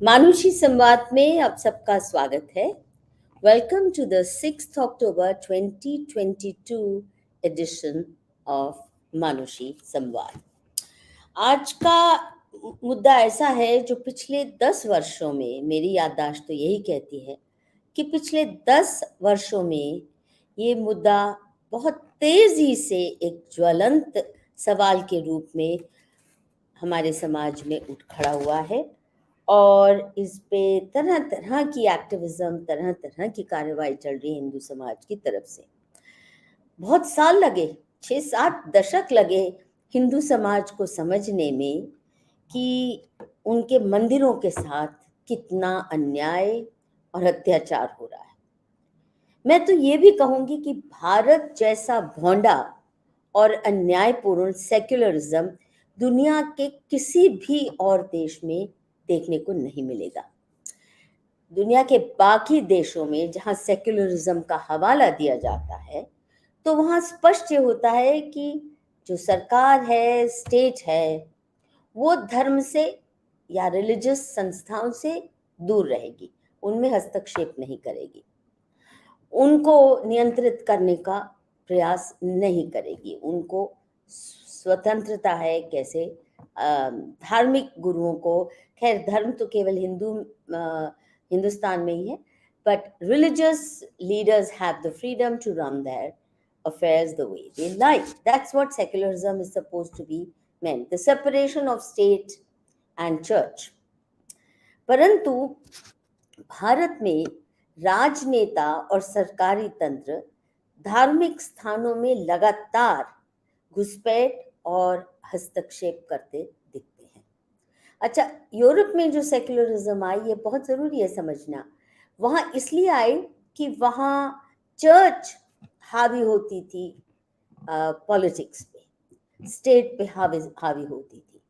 मानुषी संवाद में आप सबका स्वागत है। Welcome to the 6th October 2022 edition of Manushi Samvad. आज का मुद्दा ऐसा है जो पिछले 10 वर्षों में, मेरी याददाश्त तो यही कहती है कि पिछले 10 वर्षों में ये मुद्दा बहुत तेजी से एक ज्वलंत सवाल के रूप में हमारे समाज में उठ खड़ा हुआ है और इस पे तरह तरह की एक्टिविज्म, तरह तरह की कार्रवाई चल रही है हिंदू समाज की तरफ से। बहुत साल लगे, 6-7 दशक लगे हिंदू समाज को समझने में कि उनके मंदिरों के साथ कितना अन्याय और अत्याचार हो रहा है। मैं तो ये भी कहूंगी कि भारत जैसा भोंडा और अन्यायपूर्ण सेक्युलरिज्म दुनिया के किसी भी और देश में देखने को नहीं मिलेगा। दुनिया के बाकी देशों में जहाँ सेक्युलरिज्म का हवाला दिया जाता है तो वहाँ स्पष्ट ये होता है कि जो सरकार है, स्टेट है, वो धर्म से या रिलीजियस संस्थाओं से दूर रहेगी, उनमें हस्तक्षेप नहीं करेगी, उनको नियंत्रित करने का प्रयास नहीं करेगी, उनको स्वतंत्रता है। कैसे धार्मिक गुरुओं को, खैर धर्म तो केवल हिंदुस्तान में ही है, but religious leaders have the freedom to run their affairs the way they like. That's what secularism is supposed to be meant, the separation of state and church. परंतु भारत में राजनेता और सरकारी तंत्र धार्मिक स्थानों में लगातार घुसपैठ और हस्तक्षेप करते दिखते हैं। अच्छा, यूरोप में जो सेक्युलरिज्म आई, ये बहुत ज़रूरी है समझना। वहाँ इसलिए आई कि वहाँ चर्च हावी होती थी पॉलिटिक्स पे, स्टेट पे हावी होती थी।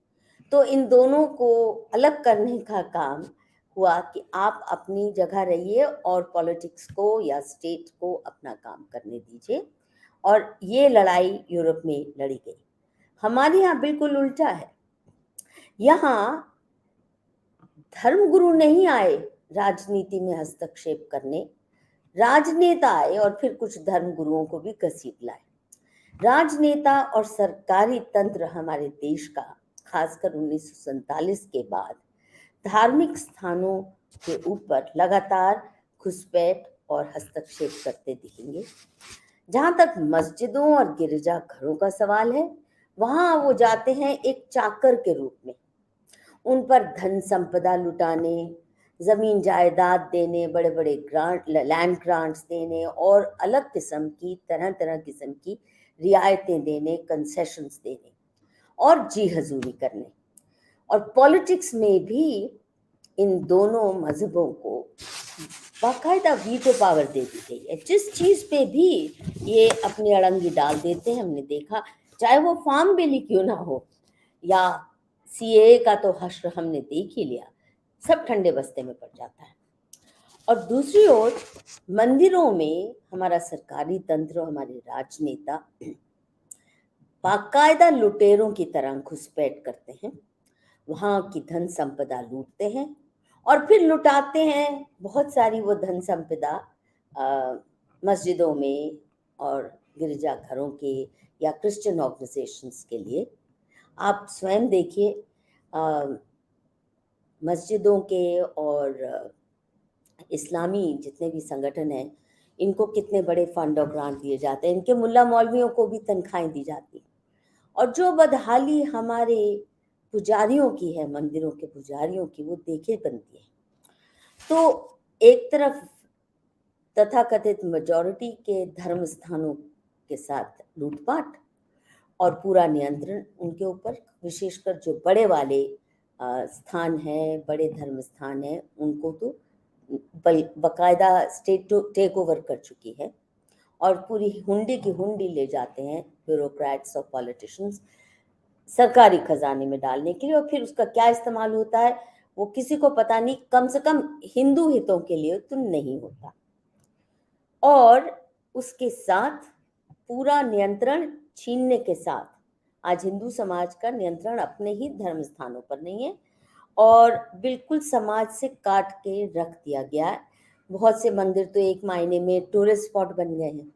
तो इन दोनों को अलग करने का काम हुआ कि आप अपनी जगह रहिए और पॉलिटिक्स को या स्टेट को अपना काम करने दीजिए, और ये लड़ाई यूरोप में लड़ी गई। हमारे यहाँ बिल्कुल उल्टा है। यहाँ धर्मगुरु नहीं आए राजनीति में हस्तक्षेप करने, राजनेता आए और फिर कुछ धर्मगुरुओं को भी घसीट लाए। राजनेता और सरकारी तंत्र हमारे देश का, खासकर 1947 के बाद धार्मिक स्थानों के ऊपर लगातार घुसपैठ और हस्तक्षेप करते दिखेंगे। जहाँ तक मस्जिदों और गिरजाघरों का सवाल है, वहाँ वो जाते हैं एक चाकर के रूप में, उन पर धन संपदा लुटाने, जमीन जायदाद देने, बड़े बड़े ग्रांट, लैंड ग्रांट्स देने और अलग किस्म की, तरह तरह किस्म की रियायतें देने, कंसेशंस देने और जी हजूरी करने। और पॉलिटिक्स में भी इन दोनों मजहबों को बाकायदा वीटो पावर दे दी गई है। जिस चीज़ पे भी ये अपनी अड़ंगी डाल देते हैं, हमने देखा, चाहे वो फार्म बिल ही क्यों ना हो या सीए का तो हश्र हमने देख ही लिया, सब ठंडे बस्ते में पड़ जाता है। और दूसरी ओर मंदिरों में हमारा सरकारी तंत्र, हमारे राजनेता बाकायदा लुटेरों की तरह घुसपैठ करते हैं, वहाँ की धन संपदा लूटते हैं और फिर लुटाते हैं बहुत सारी वो धन संपदा मस्जिदों में और गिरजाघरों के या क्रिश्चियन ऑर्गेनाइजेशंस के लिए। आप स्वयं देखिए, मस्जिदों के और इस्लामी जितने भी संगठन हैं, इनको कितने बड़े फंड और ग्रांट दिए जाते हैं, इनके मुल्ला मौलवियों को भी तनख्वाहें दी जाती हैं। और जो बदहाली हमारे पुजारियों की है, मंदिरों के पुजारियों की, वो देखे बनती है। तो एक तरफ तथाकथित मेजॉरिटी के धर्म स्थानों के साथ लूटपाट और पूरा नियंत्रण उनके ऊपर, विशेषकर जो बड़े वाले स्थान हैं, बड़े धर्म स्थान हैं, उनको तो बकायदा स्टेट टेक ओवर कर चुकी है और पूरी हुंडी की हुंडी ले जाते हैं ब्यूरोक्रेट्स और पॉलिटिशियंस सरकारी खजाने में डालने के लिए। और फिर उसका क्या इस्तेमाल होता है वो किसी को पता नहीं, कम से कम हिंदू हितों के लिए तो नहीं होता। और उसके साथ पूरा नियंत्रण छीनने के साथ आज हिंदू समाज का नियंत्रण अपने ही धर्म स्थानों पर नहीं है और बिल्कुल समाज से काट के रख दिया गया है। बहुत से मंदिर तो एक मायने में टूरिस्ट स्पॉट बन गए हैं,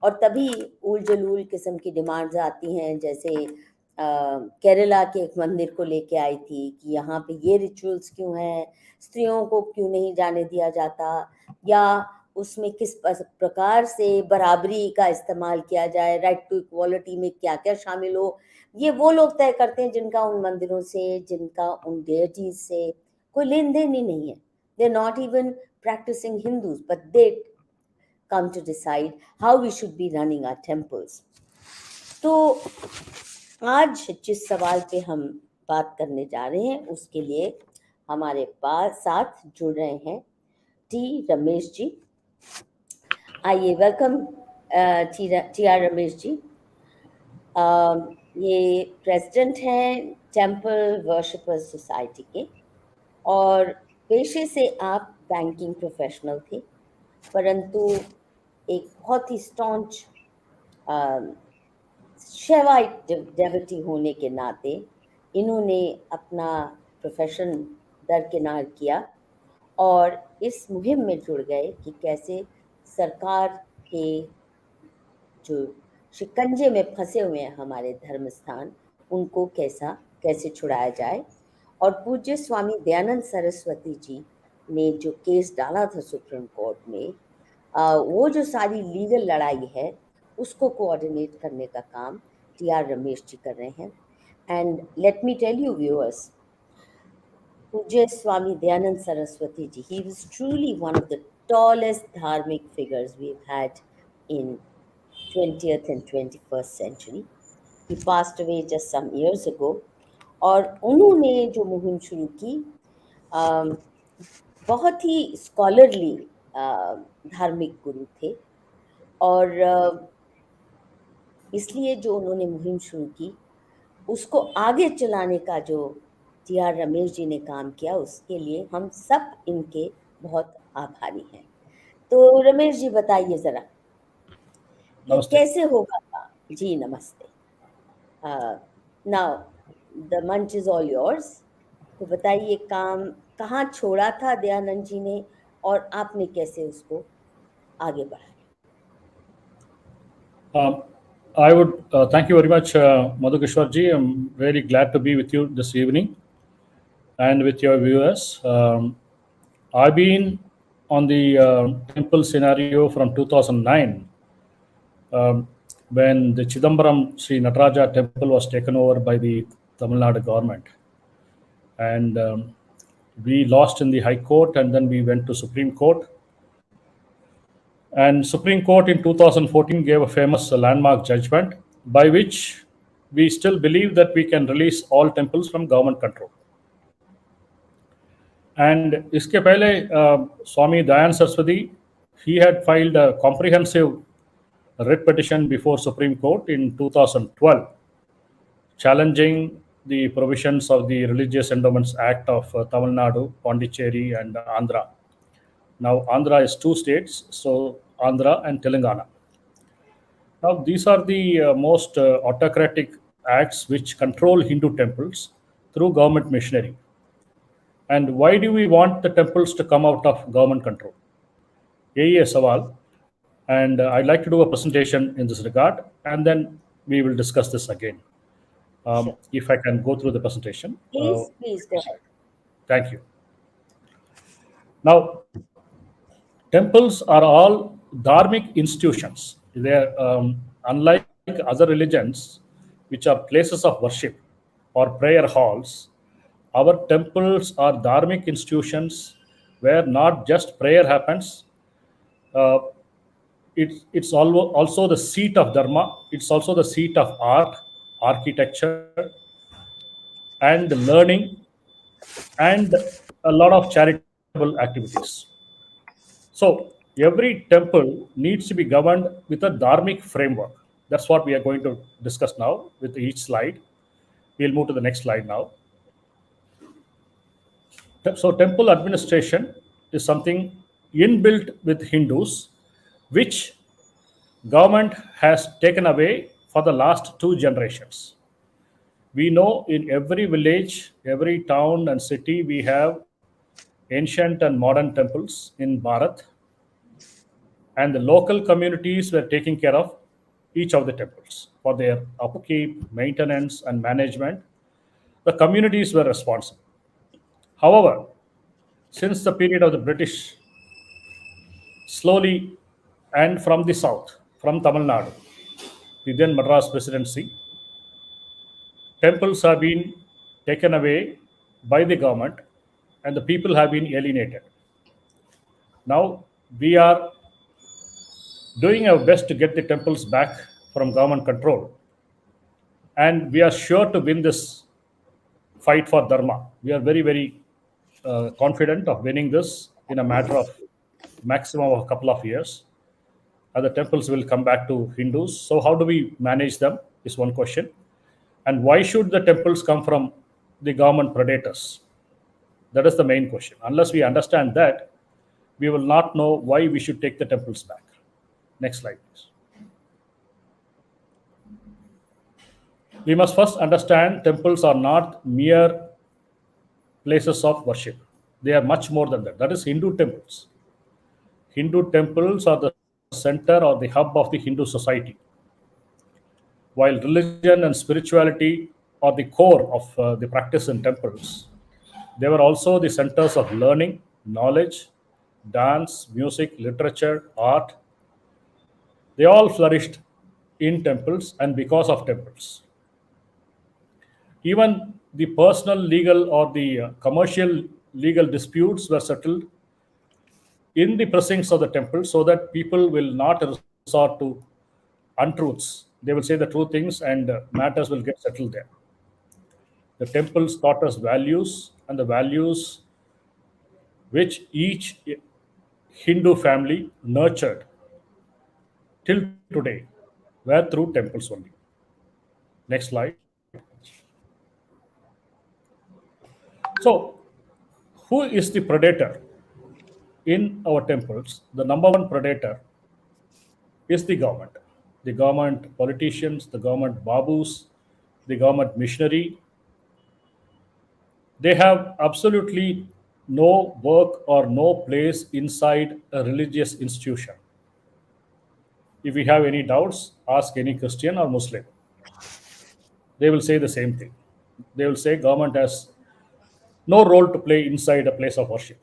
और तभी उल जलूल किस्म की डिमांड्स आती हैं। जैसे केरला के एक मंदिर को लेके आई थी कि यहाँ पे ये रिचुअल्स क्यों हैं, स्त्रियों को क्यों नहीं जाने दिया जाता, या उसमें किस प्रकार से बराबरी का इस्तेमाल किया जाए, राइट टू इक्वालिटी में क्या क्या शामिल हो। ये वो लोग तय करते हैं जिनका उन मंदिरों से, जिनका उन डेटीज से कोई लेन देन ही नहीं है। They not even practicing Hindus, but they come to decide how we should be running our temples. तो आज जिस सवाल पे हम बात करने जा रहे हैं उसके लिए हमारे पास साथ जुड़ रहे हैं टी रमेश जी। आइए, welcome T R Ramesh ji. ये प्रेसिडेंट हैं टेम्पल वर्शिपर्स सोसाइटी के, और पेशे से आप बैंकिंग प्रोफेशनल थे, परंतु एक बहुत ही स्टॉन्च शैवाइट डेवोटी होने के नाते इन्होंने अपना प्रोफेशन दरकिनार किया और इस मुहिम में जुड़ गए कि कैसे सरकार के जो शिकंजे में फंसे हुए हैं हमारे धर्म स्थान, उनको कैसे छुड़ाया जाए। और पूज्य स्वामी दयानंद सरस्वती जी ने जो केस डाला था सुप्रीम कोर्ट में, वो जो सारी लीगल लड़ाई है उसको कोऑर्डिनेट करने का काम टी आर रमेश जी कर रहे हैं। And let me tell you viewers, पूज्य Swami Dayanand Saraswati ji, he was truly one of the tallest dharmic figures we've had in 20th and 21st century. He passed away just some years ago. और उन्होंने जो मुहिम शुरू की, बहुत ही स्कॉलरली धार्मिक गुरु थे, और इसलिए जो उन्होंने मुहिम शुरू की उसको आगे चलाने का जो टी आर रमेश जी ने काम किया, उसके लिए हम सब इनके बहुत आभारी हैं। तो रमेश जी बताइए जरा कि कैसे होगा था। जी नमस्ते। नाउ द मंच इज ऑल योर्स। तो बताइए काम कहाँ छोड़ा था दयानंद जी ने और आपने कैसे उसको आगे बढ़ाया। I would thank you very much, Madhu Kishwar ji. I'm very glad to be with you this evening and with your viewers. I've been on the temple scenario from 2009, when the Chidambaram Sri Nataraja temple was taken over by the Tamil Nadu government. And we lost in the High Court, and then we went to Supreme Court. And Supreme Court in 2014 gave a famous landmark judgment by which we still believe that we can release all temples from government control. And इसके पहले Swami Dayananda Saraswati, he had filed a comprehensive writ petition before Supreme Court in 2012, challenging the provisions of the Religious Endowments Act of Tamil Nadu, Pondicherry, and Andhra. Now, Andhra is two states, so Andhra and Telangana. Now, these are the most autocratic acts which control Hindu temples through government machinery. And why do we want the temples to come out of government control? यही है सवाल. And I'd like to do a presentation in this regard, and then we will discuss this again. Sure. If I can go through the presentation. Please go ahead. Thank you. Now, temples are all dharmic institutions. They are unlike other religions, which are places of worship or prayer halls. Our temples are dharmic institutions where not just prayer happens. It's also the seat of dharma. It's also the seat of art, architecture, and learning, and a lot of charitable activities. So every temple needs to be governed with a dharmic framework. That's what we are going to discuss now with each slide. We'll move to the next slide now. So temple administration is something inbuilt with Hindus, which government has taken away for the last 2 generations. We know in every village, every town and city, we have ancient and modern temples in Bharat, and the local communities were taking care of each of the temples for their upkeep, maintenance, and management. The communities were responsible. However, since the period of the British, slowly and from the south, from Tamil Nadu, the then Madras Presidency, temples have been taken away by the government and the people have been alienated. Now we are doing our best to get the temples back from government control, and we are sure to win this fight for Dharma. We are very, very confident of winning this in a matter of maximum of a couple of years. The temples will come back to Hindus. So, how do we manage them? Is one question. And why should the temples come from the government predators? That is the main question. Unless we understand that, we will not know why we should take the temples back. Next slide, please. We must first understand temples are not mere places of worship. They are much more than that. That is Hindu temples. Hindu temples are the center or the hub of the Hindu society, while religion and spirituality are the core of the practice in temples. They were also the centers of learning, knowledge, dance, music, literature, art. They all flourished in temples and because of temples. Even the personal legal or the commercial legal disputes were settled in the precincts of the temple so that people will not resort to untruths. They will say the true things and matters will get settled there. The temples taught us values, and the values which each Hindu family nurtured till today were through temples only. Next slide. So, who is the predator in our temples? The number one predator is the government. The government politicians, the government babus, the government missionary. They have absolutely no work or no place inside a religious institution. If you have any doubts, ask any Christian or Muslim. They will say the same thing. They will say government has no role to play inside a place of worship.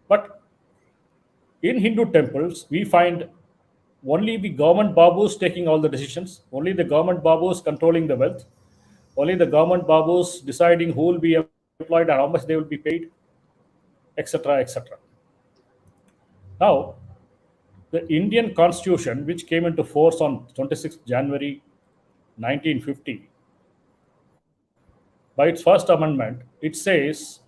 But in Hindu temples, we find only the government babus taking all the decisions, only the government babus controlling the wealth, only the government babus deciding who will be employed and how much they will be paid, etc. etc. Now, the Indian Constitution, which came into force on 26th January 1950, by its first amendment, it says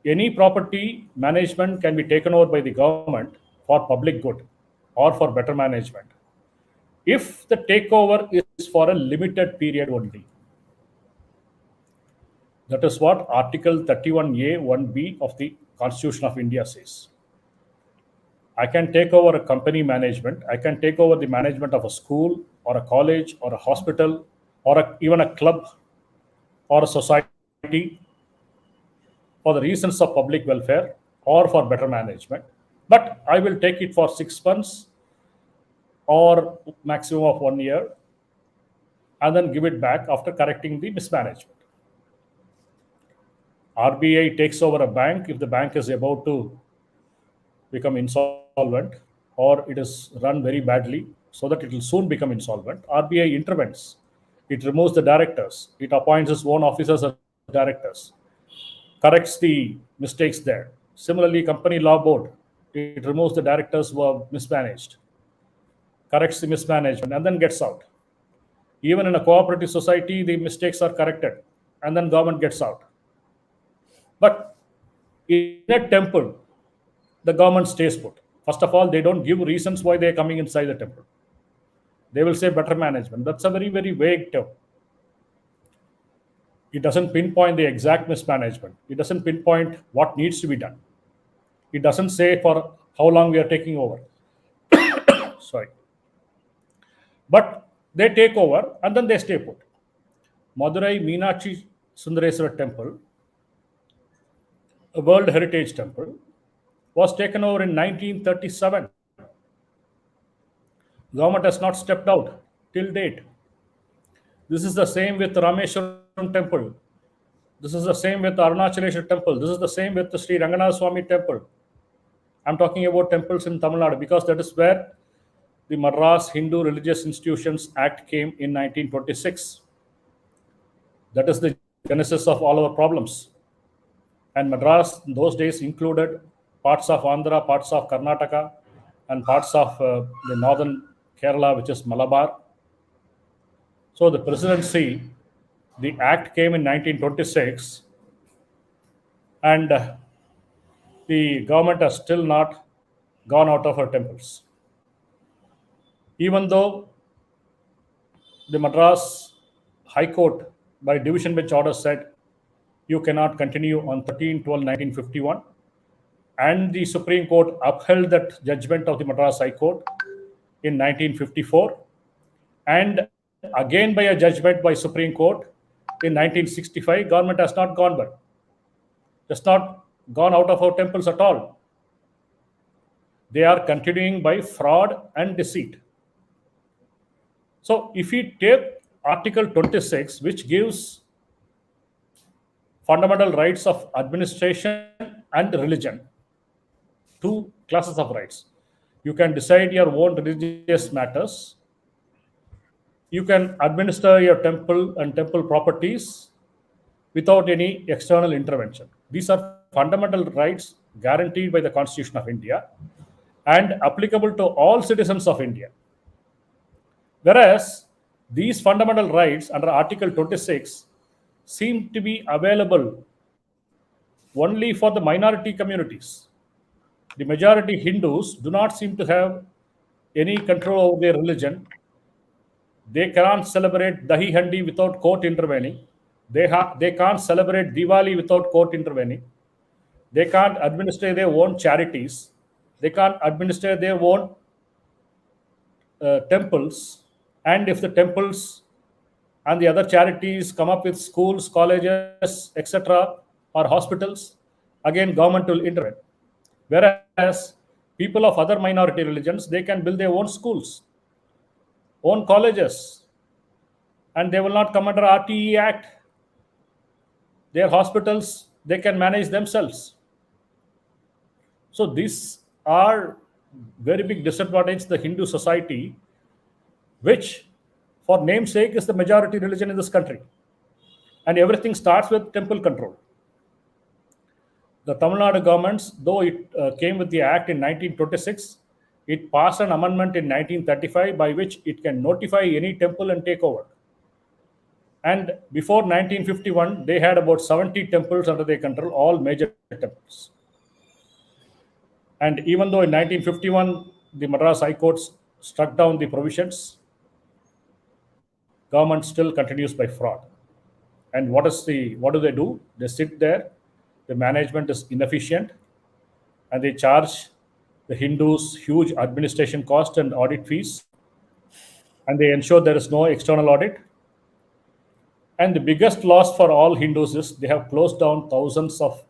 any property management can be taken over by the government for public good or for better management if the takeover is for a limited period only. That is what Article 31A 1B of the Constitution of India says. I can take over a company management, I can take over the management of a school or a college or a hospital or even a club or a society for the reasons of public welfare or for better management. But I will take it for 6 months or maximum of 1 year and then give it back after correcting the mismanagement. RBI takes over a bank if the bank is about to become insolvent or it is run very badly so that it will soon become insolvent. RBI intervenes. It removes the directors. It appoints its own officers as directors, corrects the mistakes there. Similarly, Company Law Board, it removes the directors who are mismanaged, corrects the mismanagement, and then gets out. Even in a cooperative society, the mistakes are corrected, and then government gets out. But in a temple, the government stays put. First of all, they don't give reasons why they are coming inside the temple. They will say better management. That's a very, very vague term. It doesn't pinpoint the exact mismanagement. It doesn't pinpoint what needs to be done. It doesn't say for how long we are taking over. Sorry. But they take over and then they stay put. Madurai Meenakshi Sundareswara Temple, a World Heritage Temple, was taken over in 1937. Government has not stepped out till date. This is the same with Rameshwaram Temple. This is the same with Arunachaleshwar Temple. This is the same with the Sri Ranganath Swami Temple. I'm talking about temples in Tamil Nadu because that is where the Madras Hindu Religious Institutions Act came in 1926. That is the genesis of all our problems. And Madras in those days included parts of Andhra, parts of Karnataka, and parts of the northern Kerala, which is Malabar. So the presidency, the act came in 1926, and the government has still not gone out of her temples. Even though the Madras High Court, by division bench order, said you cannot continue on 13/12/1951, and the Supreme Court upheld that judgment of the Madras High Court in 1954, and again by a judgment by Supreme Court in 1965. Government has not gone back, has not gone out of our temples at all. They are continuing by fraud and deceit. So if we take Article 26, which gives fundamental rights of administration and religion, two classes of rights. You can decide your own religious matters. You can administer your temple and temple properties without any external intervention. These are fundamental rights guaranteed by the Constitution of India and applicable to all citizens of India. Whereas these fundamental rights under Article 26 seem to be available only for the minority communities. The majority Hindus do not seem to have any control over their religion. They cannot celebrate Dahi Handi without court intervening. They can't celebrate Diwali without court intervening. They can't administer their own charities. They can't administer their own temples. And if the temples and the other charities come up with schools, colleges, etc., or hospitals, again government will intervene. Whereas people of other minority religions, they can build their own schools, own colleges, and they will not come under RTE Act. Their hospitals, they can manage themselves. So these are very big disadvantage the Hindu society, which for namesake is the majority religion in this country. And everything starts with temple control. The Tamil Nadu governments, though it came with the act in 1926, it passed an amendment in 1935 by which it can notify any temple and take over. And before 1951, they had about 70 temples under their control, all major temples. And even though in 1951, the Madras High Court struck down the provisions, government still continues by fraud. And what do they do? They sit there, the management is inefficient, and they charge the Hindus huge administration cost and audit fees, and they ensure there is no external audit. And the biggest loss for all Hindus is they have closed down thousands of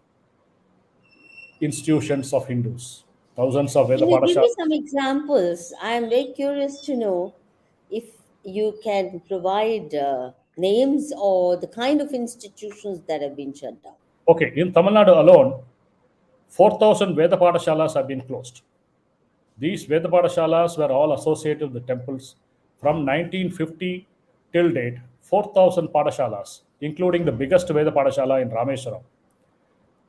institutions of Hindus, thousands of Veda Can you give me Padashalas. some examples? I am very curious to know if you can provide names or the kind of institutions that have been shut down. Okay, in Tamil Nadu alone, 4,000 Veda Padashalas have been closed. These Veda Padashalas were all associated with the temples from 1950 till date. 4,000 Padashalas, including the biggest Veda Padashala in Rameshwaram,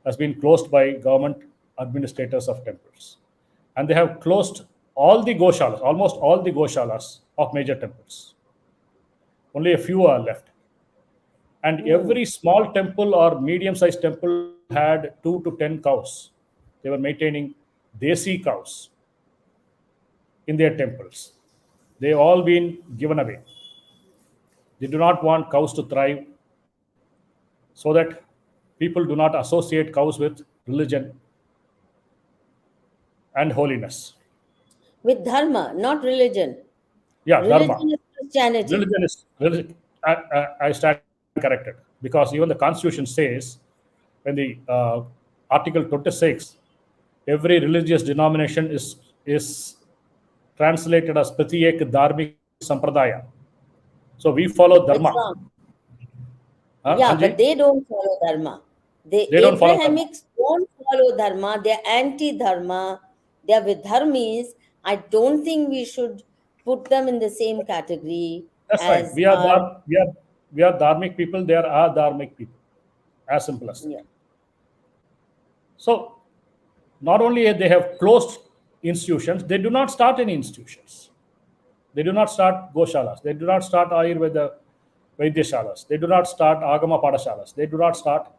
has been closed by government administrators of temples. And they have closed all the Goshalas, almost all the Goshalas of major temples. Only a few are left. And every small temple or medium-sized temple had 2 to 10 cows. They were maintaining desi cows in their temples. They've all been given away. They do not want cows to thrive, so that people do not associate cows with religion and holiness. With dharma, not religion. Yeah, Religion dharma. is Christianity. Religion is religion. I stand corrected, because even the constitution says, when the article 26, every religious denomination is translated as pratyek dharmik sampradaya. So we follow It's dharma. wrong. Yeah, but Anji, they don't follow dharma. The they don't follow dharma. Abrahamics don't follow dharma. They're anti-dharma. They're vidharmis. I don't think we should put them in the same category That's right. as our. We are dharmic people. They are our dharmic people. As simple as that. Yeah. So not only they have closed institutions, they do not start any institutions. They do not start Goshalas. They do not start Ayurveda Vaidyashalas. They do not start Agama Padashalas. They do not start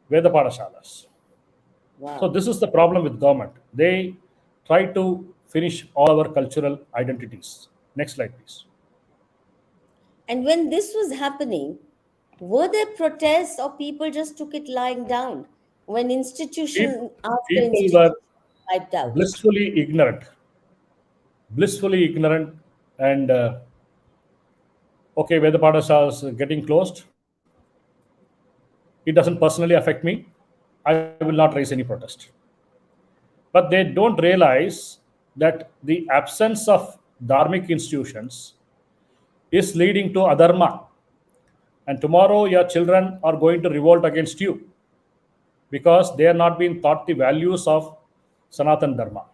Veda Padashalas. Wow. So this is the problem with government. They try to finish all our cultural identities. Next slide, please. And when this was happening, were there protests or people just took it lying down when institution after People institution were wiped out? blissfully ignorant, and okay, Veda Padashalas is getting closed. It doesn't personally affect me. I will not raise any protest. But they don't realize that the absence of dharmic institutions is leading to adharma. And tomorrow your children are going to revolt against you because they are not being taught the values of Sanatan Dharma.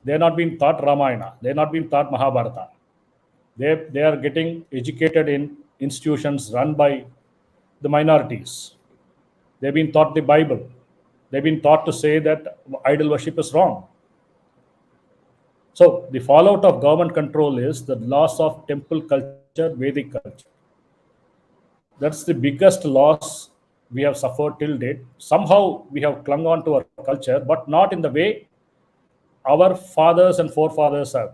They are not being taught Ramayana. They are not being taught Mahabharata. They are getting educated in institutions run by the minorities. They've been taught the Bible. They've been taught to say that idol worship is wrong. So the fallout of government control is the loss of temple culture, Vedic culture. That's the biggest loss we have suffered till date. Somehow we have clung on to our culture, but not in the way our fathers and forefathers have.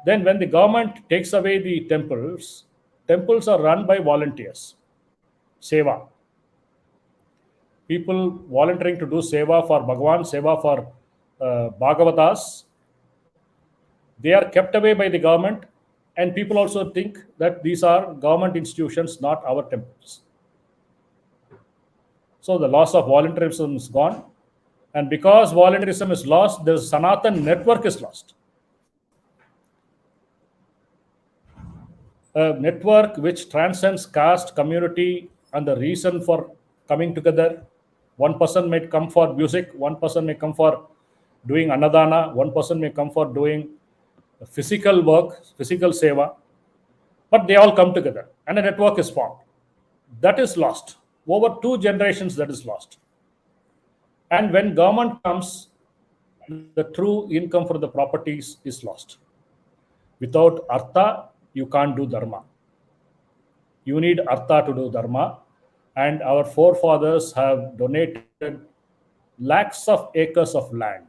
Then when the government takes away the temples, temples are run by volunteers. Seva. People volunteering to do seva for Bhagwan, seva for Bhagavatas, they are kept away by the government, and people also think that these are government institutions, not our temples. So the loss of voluntarism is gone, and because voluntarism is lost, the Sanatan network is lost. A network which transcends caste, community, and the reason for coming together. One person may come for music, one person may come for doing anadana, one person may come for doing physical work, physical seva, but they all come together and a network is formed. That is lost. Over 2 generations, that is lost. And when government comes, the true income for the properties is lost. Without artha, you can't do dharma. You need artha to do dharma. And our forefathers have donated lakhs of acres of land.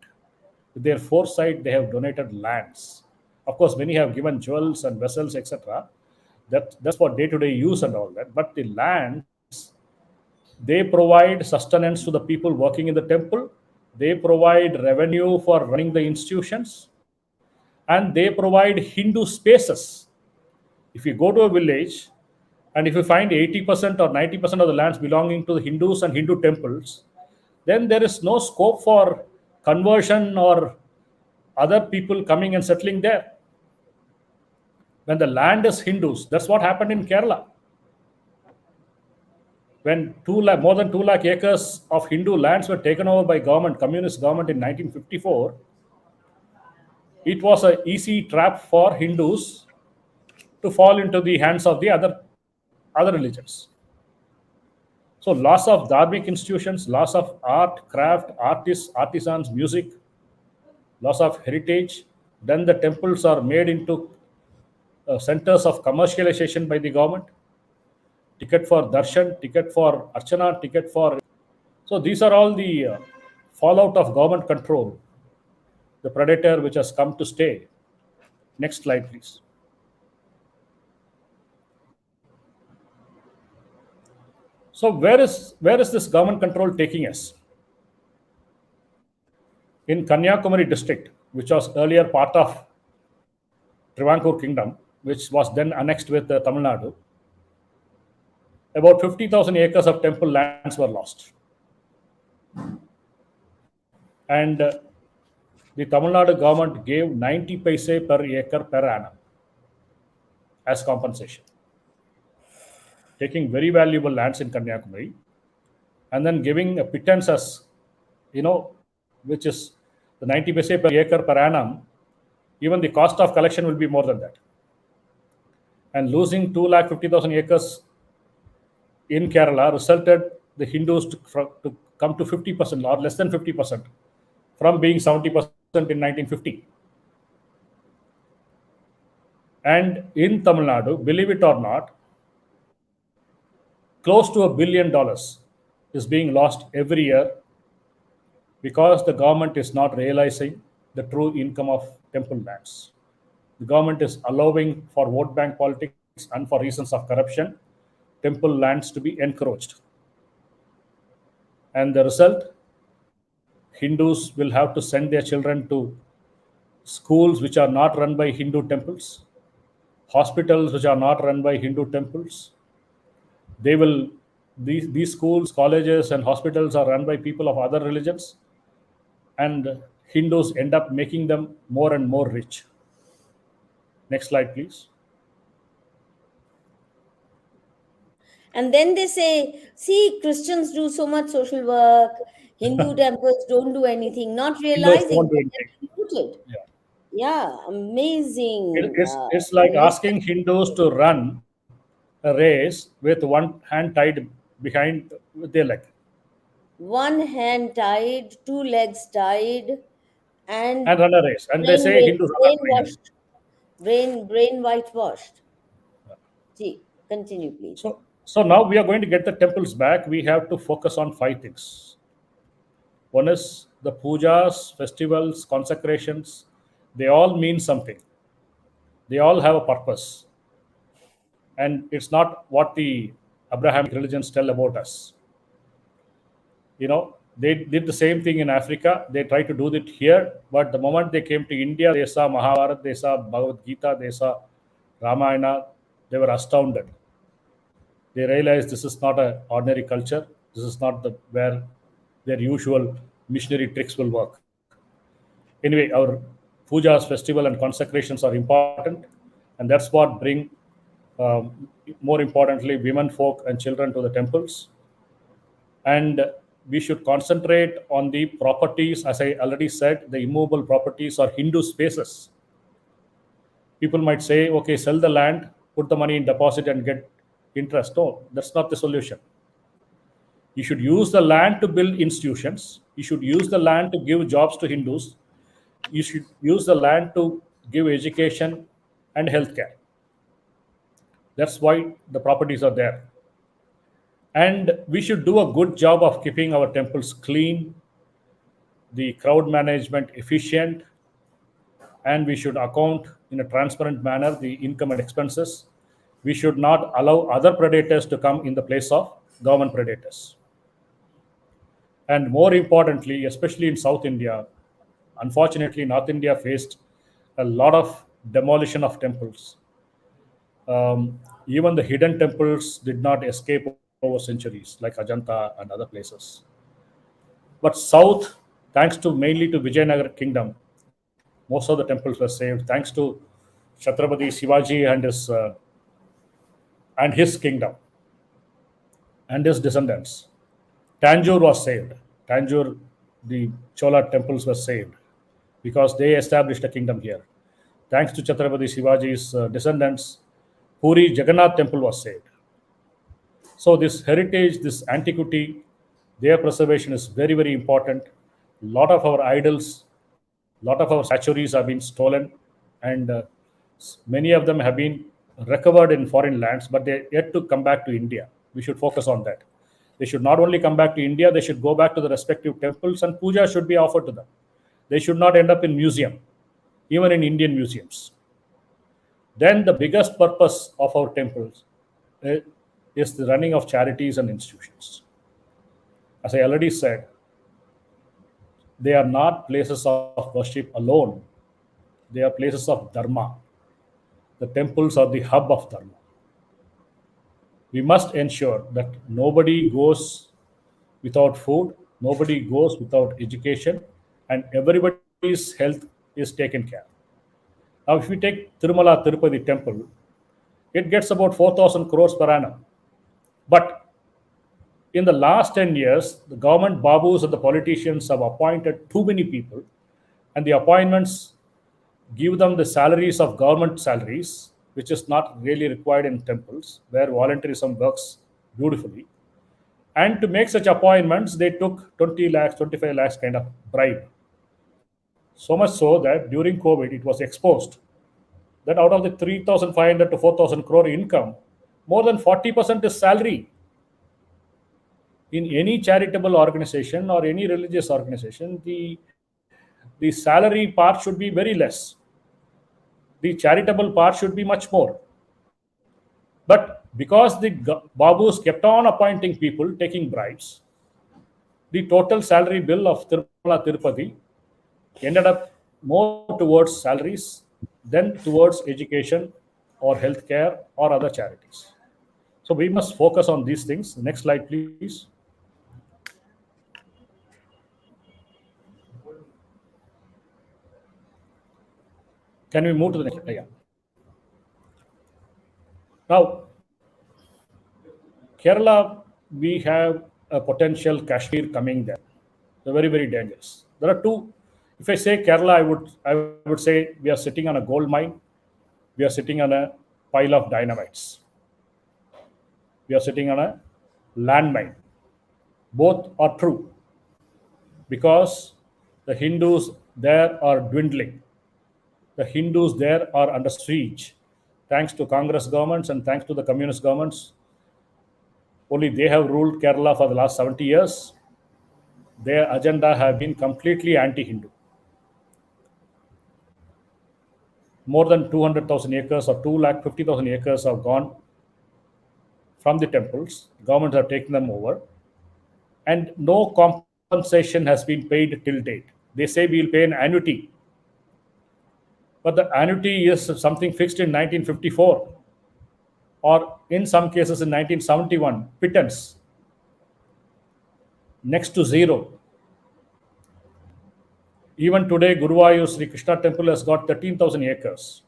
With their foresight, they have donated lands. Of course, many have given jewels and vessels, etc. That's for day-to-day use and all that. But the lands, they provide sustenance to the people working in the temple. They provide revenue for running the institutions. And they provide Hindu spaces. If you go to a village, and if you find 80% or 90% of the lands belonging to the Hindus and Hindu temples, then there is no scope for conversion or other people coming and settling there. When the land is Hindus, that's what happened in Kerala. When more than 2 lakh acres of Hindu lands were taken over by government, communist government in 1954, it was an easy trap for Hindus to fall into the hands of the other religions. So loss of dharmic institutions, loss of art, craft, artists, artisans, music, loss of heritage. Then the temples are made into centers of commercialization by the government. Ticket for darshan, ticket for archana, ticket for... So these are all the fallout of government control, the predator which has come to stay. Next slide, please. So where is this government control taking us? In Kanyakumari district, which was earlier part of Travancore Kingdom, which was then annexed with Tamil Nadu, about 50,000 acres of temple lands were lost. And the Tamil Nadu government gave 90 paise per acre per annum as compensation, taking very valuable lands in Kanyakumari and then giving a pittance as, which is the 90 paise per acre per annum. Even the cost of collection will be more than that. And losing 250,000 acres in Kerala resulted the Hindus to come to 50% or less than 50% from being 70% in 1950. And in Tamil Nadu, believe it or not, close to $1 billion is being lost every year because the government is not realizing the true income of temple lands. The government is allowing for vote bank politics and for reasons of corruption, temple lands to be encroached. And the result, Hindus will have to send their children to schools which are not run by Hindu temples, hospitals which are not run by Hindu temples. These schools, colleges, and hospitals are run by people of other religions, and Hindus end up making them more and more rich. Next slide, please. And then they say, see, Christians do so much social work, Hindu temples don't do anything, not Hindus realizing won't do that anything. they're polluted. Yeah. Yeah, amazing. It's like asking Hindus to run a race with one hand tied behind their leg. One hand tied, two legs tied, and And run a race. And they say Hindus are not doing it. brain whitewashed. See, continue, please. So now we are going to get the temples back. We have to focus on 5 things. One is the pujas, festivals, consecrations. They all mean something. They all have a purpose. And it's not what the Abrahamic religions tell about us. They did the same thing in Africa. They tried to do it here. But the moment they came to India, they saw Mahabharata, they saw Bhagavad Gita, they saw Ramayana. They were astounded. They realized this is not an ordinary culture. This is not where their usual missionary tricks will work. Anyway, our pujas, festival, and consecrations are important, and that's what bring, more importantly, women folk and children to the temples. And we should concentrate on the properties. As I already said, the immovable properties are Hindu spaces. People might say, okay, sell the land, put the money in deposit and get interest. No, that's not the solution. You should use the land to build institutions. You should use the land to give jobs to Hindus. You should use the land to give education and healthcare. That's why the properties are there. And we should do a good job of keeping our temples clean, the crowd management efficient, and we should account in a transparent manner the income and expenses. We should not allow other predators to come in the place of government predators. And more importantly, especially in South India, unfortunately, North India faced a lot of demolition of temples. Even the hidden temples did not escape over centuries, like Ajanta and other places. But South, thanks to mainly to Vijayanagar kingdom, most of the temples were saved. Thanks to Chhatrapati Shivaji and his kingdom and his descendants. Tanjore was saved. Tanjore, the Chola temples were saved because they established a kingdom here. Thanks to Chhatrapati Shivaji's descendants, Puri Jagannath temple was saved. So this heritage, this antiquity, their preservation is very, very important. A lot of our idols, a lot of our statuaries have been stolen, and many of them have been recovered in foreign lands, but they're yet to come back to India. We should focus on that. They should not only come back to India, they should go back to the respective temples, and puja should be offered to them. They should not end up in museum, even in Indian museums. Then the biggest purpose of our temples is the running of charities and institutions. As I already said, they are not places of worship alone. They are places of dharma. The temples are the hub of Dharma. We must ensure that nobody goes without food, nobody goes without education, and everybody's health is taken care. Now, if we take Tirumala Tirupati temple, it gets about 4,000 crores per annum. But in the last 10 years, the government babus and the politicians have appointed too many people, and the appointments give them the salaries of government salaries, which is not really required in temples, where volunteerism works beautifully. And to make such appointments, they took 20 lakhs, 25 lakhs kind of bribe. So much so that during COVID, it was exposed that out of the 3,500 to 4,000 crore income, more than 40% is salary. In any charitable organization or any religious organization, the salary part should be very less. The charitable part should be much more. But because the Babus kept on appointing people, taking bribes, the total salary bill of Tirumala Tirupati ended up more towards salaries than towards education or healthcare or other charities. So we must focus on these things. Next slide, please. Can we move to the next? Yeah. Now, Kerala, we have a potential Kashmir coming there. They're very, very dangerous. There are two. If I say Kerala, I would say we are sitting on a gold mine. We are sitting on a pile of dynamites. We are sitting on a landmine. Both are true because the Hindus there are dwindling. The Hindus there are under siege. Thanks to Congress governments and thanks to the communist governments, only they have ruled Kerala for the last 70 years. Their agenda have been completely anti-Hindu. More than 200,000 acres or 250,000 acres have gone from the temples. Governments have taken them over. And no compensation has been paid till date. They say we will pay an annuity. But the annuity is something fixed in 1954 or in some cases in 1971, pittance, next to zero. Even today, Guruvayur Sri Krishna temple has got 13,000 acres,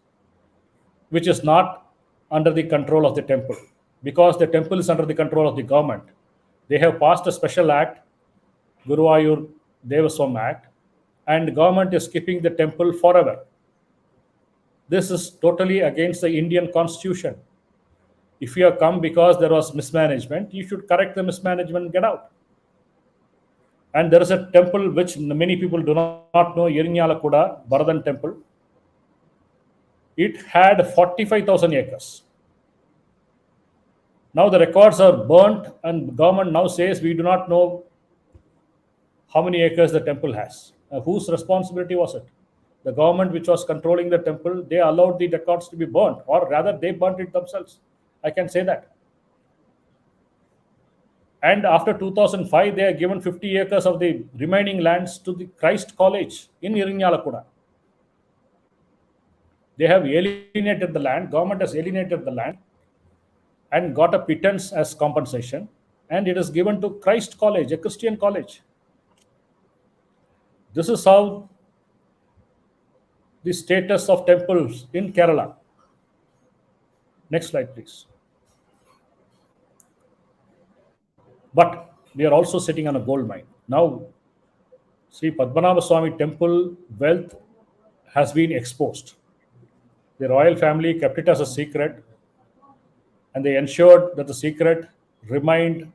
which is not under the control of the temple because the temple is under the control of the government. They have passed a special act, Guruvayur Devaswam Act, and the government is keeping the temple forever. This is totally against the Indian constitution. If you have come because there was mismanagement, you should correct the mismanagement and get out. And there is a temple which many people do not know, Irinyalakuda Baradan temple. It had 45,000 acres. Now the records are burnt and government now says we do not know how many acres the temple has. Whose responsibility was it? The government which was controlling the temple, they allowed the records to be burnt, or rather they burnt it themselves. I can say that. And after 2005, they are given 50 acres of the remaining lands to the Christ College in Irinyalakuda. They have alienated the land, government has alienated the land and got a pittance as compensation, and it is given to Christ College, a Christian college. This is how the status of temples in Kerala. Next slide, please. But we are also sitting on a gold mine. Now, Sri Padmanabha Swami temple wealth has been exposed. The royal family kept it as a secret, and they ensured that the secret remained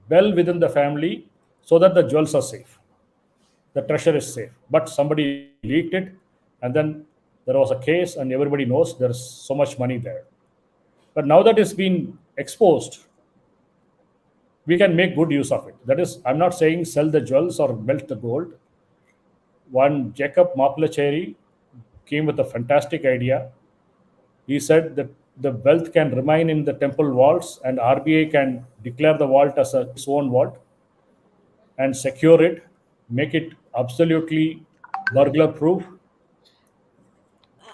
well within the family so that the jewels are safe. The treasure is safe. But somebody leaked it, and then there was a case, and everybody knows there is so much money there. But now that it's been exposed, we can make good use of it. That is, I'm not saying sell the jewels or melt the gold. One Jacob Mapulacheri came with a fantastic idea. He said that the wealth can remain in the temple vaults and RBI can declare the vault as its own vault and secure it, make it absolutely burglar proof.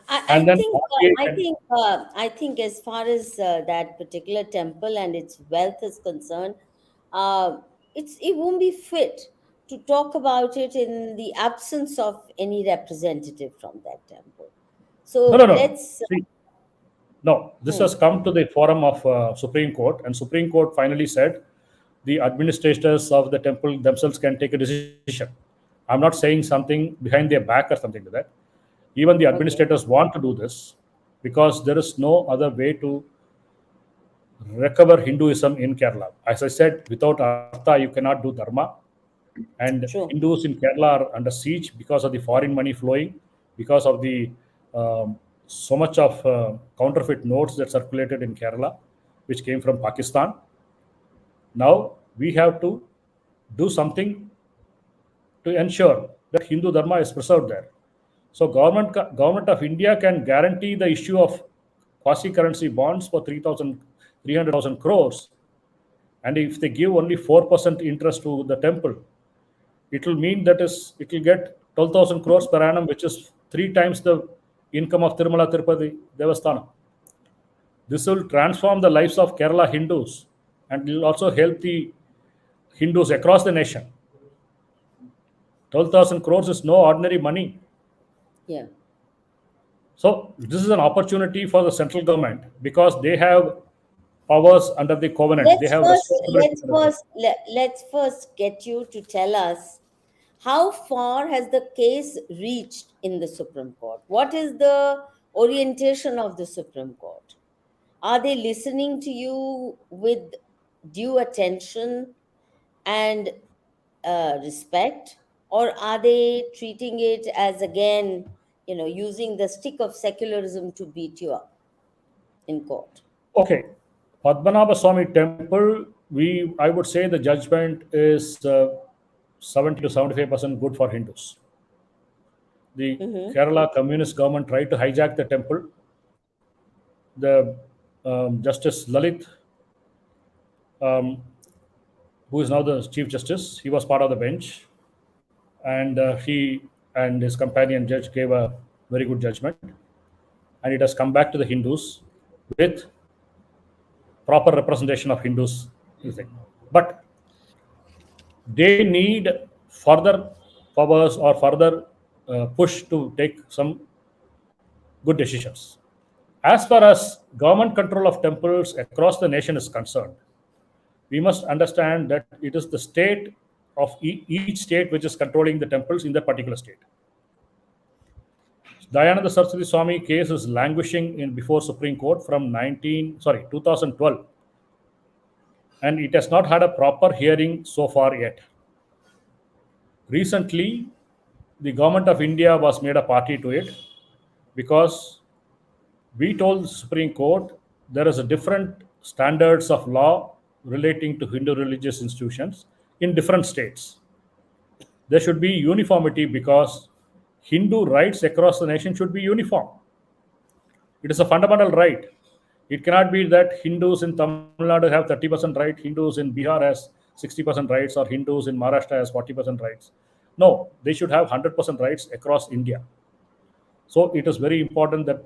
And I then think RBI can. I think as far as that particular temple and its wealth is concerned, uh, it won't be fit to talk about it in the absence of any representative from that temple. No, So no, no. let's. See, no, this Hmm, has come to the forum of Supreme Court, and Supreme Court finally said the administrators of the temple themselves can take a decision. I'm not saying something behind their back or something like that. Even the okay. administrators want to do this because there is no other way to recover Hinduism in Kerala. As I said, without Artha, you cannot do Dharma. And True. Hindus in Kerala are under siege because of the foreign money flowing, because of the so much of counterfeit notes that circulated in Kerala, which came from Pakistan. Now we have to do something to ensure that Hindu Dharma is preserved there. So government of India can guarantee the issue of quasi currency bonds for 300,000 crores, and if they give only 4% interest to the temple, it will mean that is it will get 12,000 crores per annum, which is three times the income of Tirumala Tirupati Devasthanam. This will transform the lives of Kerala Hindus and will also help the Hindus across the nation. 12,000 crores is no ordinary money. Yeah. So this is an opportunity for the central government because they have powers under the covenant. They Let's have first responsibility let's under the. first let's first get you to tell us how far has the case reached in the Supreme Court? What is the orientation of the Supreme Court? Are they listening to you with due attention and respect, or are they treating it as again, using the stick of secularism to beat you up in court? Okay, Padmanabha Swami Temple. I would say the judgment is 70 to 75% good for Hindus. The Mm-hmm. Kerala communist government tried to hijack the temple. The Justice Lalit, um, who is now the Chief Justice, he was part of the bench, and he and his companion judge gave a very good judgment, and it has come back to the Hindus with proper representation of Hindus. You think, but they need further powers or further push to take some good decisions. As far as government control of temples across the nation is concerned, we must understand that it is the state of each state which is controlling the temples in that particular state. Dayananda Saraswati Swami case is languishing in before Supreme Court from 2012, and it has not had a proper hearing so far yet. Recently, the government of India was made a party to it because we told the Supreme Court there is a different standards of law relating to Hindu religious institutions in different states. There should be uniformity because Hindu rights across the nation should be uniform. It is a fundamental right. It cannot be that Hindus in Tamil Nadu have 30% right, Hindus in Bihar has 60% rights, or Hindus in Maharashtra has 40% rights. No, they should have 100% rights across India. So it is very important that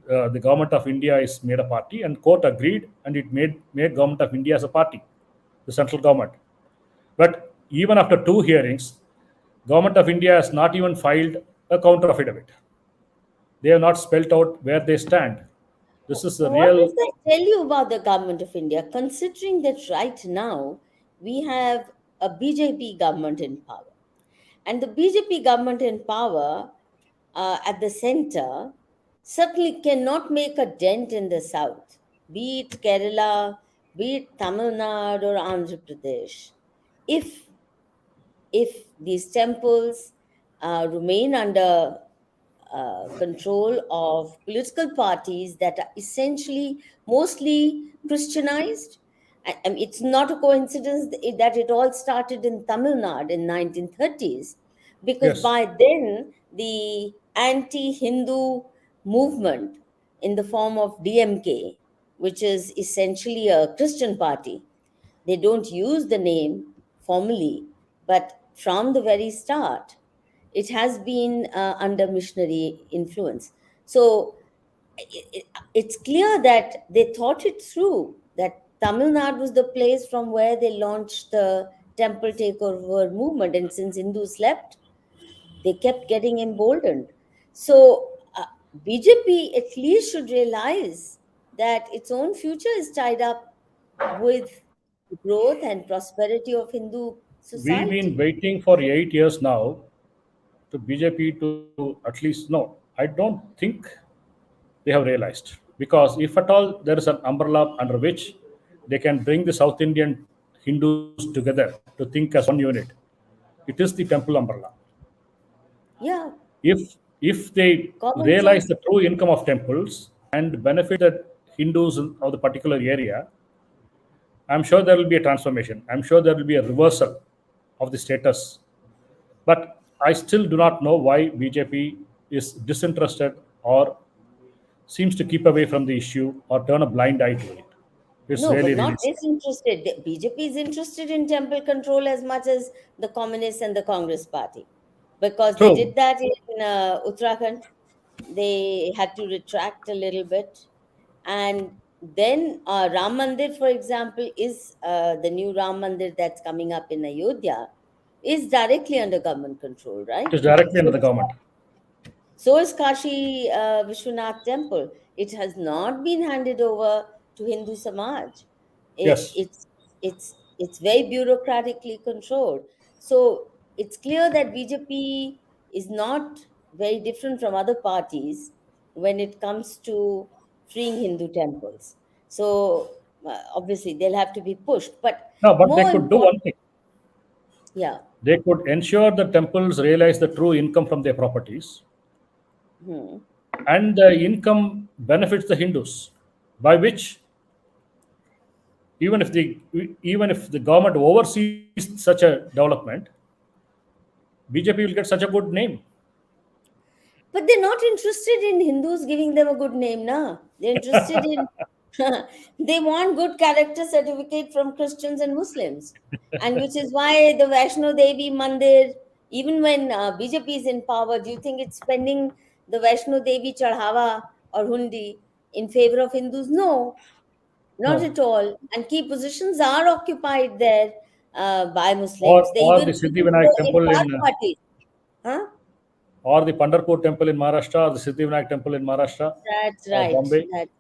the government of India is made a party, and court agreed, and it made government of India as a party, the central government. But even after two hearings, government of India has not even filed a counter affidavit. They have not spelt out where they stand. This is the What real. does that tell you about the government of India, considering that right now we have a BJP government in power? And the BJP government in power at the center certainly cannot make a dent in the south, be it Kerala, be it Tamil Nadu or Andhra Pradesh. If if these temples remain under control of political parties that are essentially mostly Christianized. And it's not a coincidence that it all started in Tamil Nadu in 1930s, because Yes. by then the anti-Hindu movement in the form of DMK, which is essentially a Christian party, they don't use the name formally, but from the very start, it has been under missionary influence. So it's clear that they thought it through, that Tamil Nadu was the place from where they launched the temple takeover movement. And since Hindus left, they kept getting emboldened. So BJP at least should realize that its own future is tied up with the growth and prosperity of Hindu We've been society. waiting for 8 years now to BJP to at least no. I don't think they have realized, because if at all there is an umbrella under which they can bring the South Indian Hindus together to think as one unit, it is the temple umbrella. Yeah, If they common realize sense. the true income of temples and benefit the Hindus of the particular area, I'm sure there will be a transformation. I'm sure there will be a reversal of the status. But I still do not know why BJP is disinterested or seems to keep away from the issue or turn a blind eye to it. It's No, but really, not really sad. disinterested. The BJP is interested in temple control as much as the Communists and the Congress Party, because they True. did that in Uttarakhand. They had to retract a little bit. And then Ram Mandir, for example, is the new Ram Mandir that's coming up in Ayodhya, is directly under government control, It right? is directly So under the government. so is Kashi Vishwanath Temple. It has not been handed over to Hindu Samaj. It, Yes. it's it's very bureaucratically controlled. So it's clear that BJP is not very different from other parties when it comes to freeing Hindu temples. So obviously they'll have to be pushed. But No, but they more could do one important, thing. yeah. They could ensure the temples realize the true income from their properties, Hmm. and the income benefits the Hindus, by which even if the even if the government oversees such a development, BJP will get such a good name. But they're not interested in Hindus giving them a good name, na. They're interested in they want good character certificate from Christians and Muslims, and which is why the Vaishno Devi Mandir, even when BJP is in power, do you think it's spending the Vaishno Devi Chadhawa or Hundi in favor of Hindus? No, not No. at all. And key positions are occupied there by or Muslims. They or the even go Siddhivinayak temple iftar in parties. Huh? or the Pandarpur temple in Maharashtra, or the Siddhivinayak temple in Maharashtra That's or right. Bombay. That's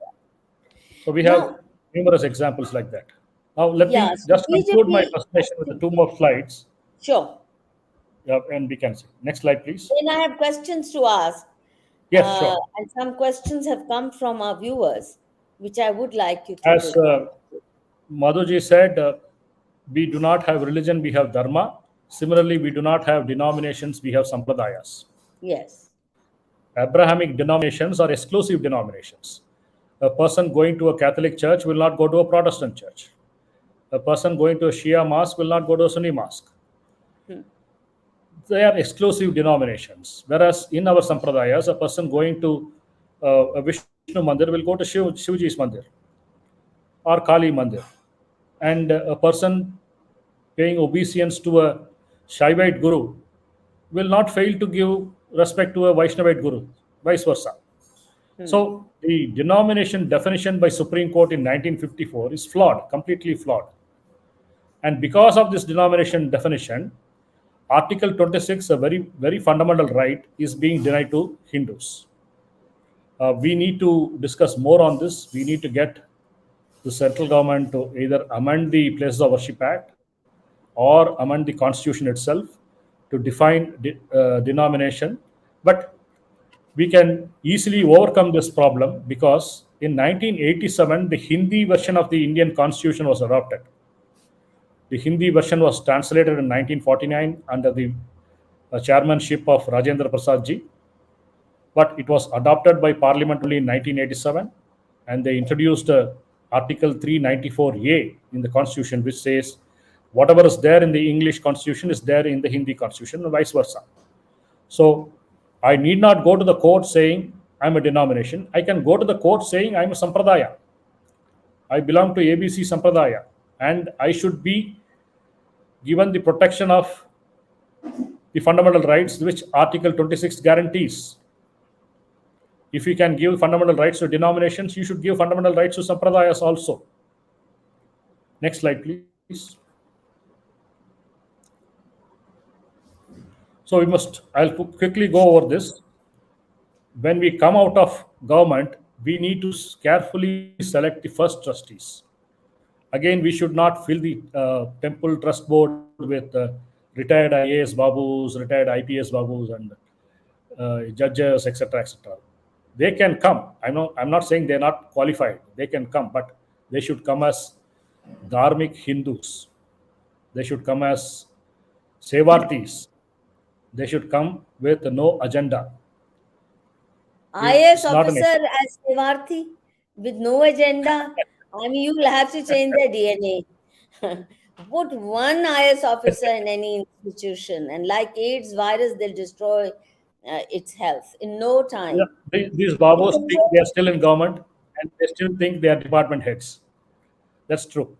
So we have now, numerous examples like that. Now let yeah. me So just conclude my BJP, presentation with the two more slides. sure. Yeah, and we can see. Next slide, please. Then I have questions to ask, Yes, sure. and some questions have come from our viewers, which I would like you to As respond to. Madhuji said, we do not have religion, we have dharma. Similarly, we do not have denominations, we have sampradayas. Yes. Abrahamic denominations are exclusive denominations. A person going to a Catholic church will not go to a Protestant church. A person going to a Shia mosque will not go to a Sunni mosque. Hmm. They are exclusive denominations. Whereas in our sampradayas, a person going to a Vishnu Mandir will go to Shivji's Mandir or Kali Mandir. And a person paying obeisance to a Shaivite guru will not fail to give respect to a Vaishnavite guru, vice versa. Hmm. So the denomination definition by Supreme Court in 1954 is flawed, completely flawed. And because of this denomination definition, Article 26, a very, very fundamental right, is being denied to Hindus. We need to discuss more on this. We need to get the central government to either amend the Places of Worship Act or amend the Constitution itself to define denomination. But we can easily overcome this problem because in 1987, the Hindi version of the Indian Constitution was adopted. The Hindi version was translated in 1949 under the chairmanship of Rajendra Prasad ji, but it was adopted by Parliament only in 1987, and they introduced Article 394A in the Constitution, which says whatever is there in the English Constitution is there in the Hindi Constitution, and vice versa. So I need not go to the court saying I'm a denomination. I can go to the court saying I'm a sampradaya. I belong to ABC Sampradaya, and I should be given the protection of the fundamental rights which Article 26 guarantees. If you can give fundamental rights to denominations, you should give fundamental rights to sampradayas also. Next slide, please. So I'll quickly go over this. When we come out of government, we need to carefully select the first trustees. Again, we should not fill the temple trust board with retired IAS babus, retired IPS babus, and judges, etc., etc. They can come. I'm not saying they're not qualified. They can come, but they should come as Dharmic Hindus. They should come as Sevartis. They should come with no agenda. IAS It's not an officer as Devarthi with no agenda. I mean, you'll have to change their DNA. Put one IAS officer in any institution, and like AIDS virus, they'll destroy its health in no Yeah, time. these You babos can think say, they are still in government and they still think they are department heads. That's true.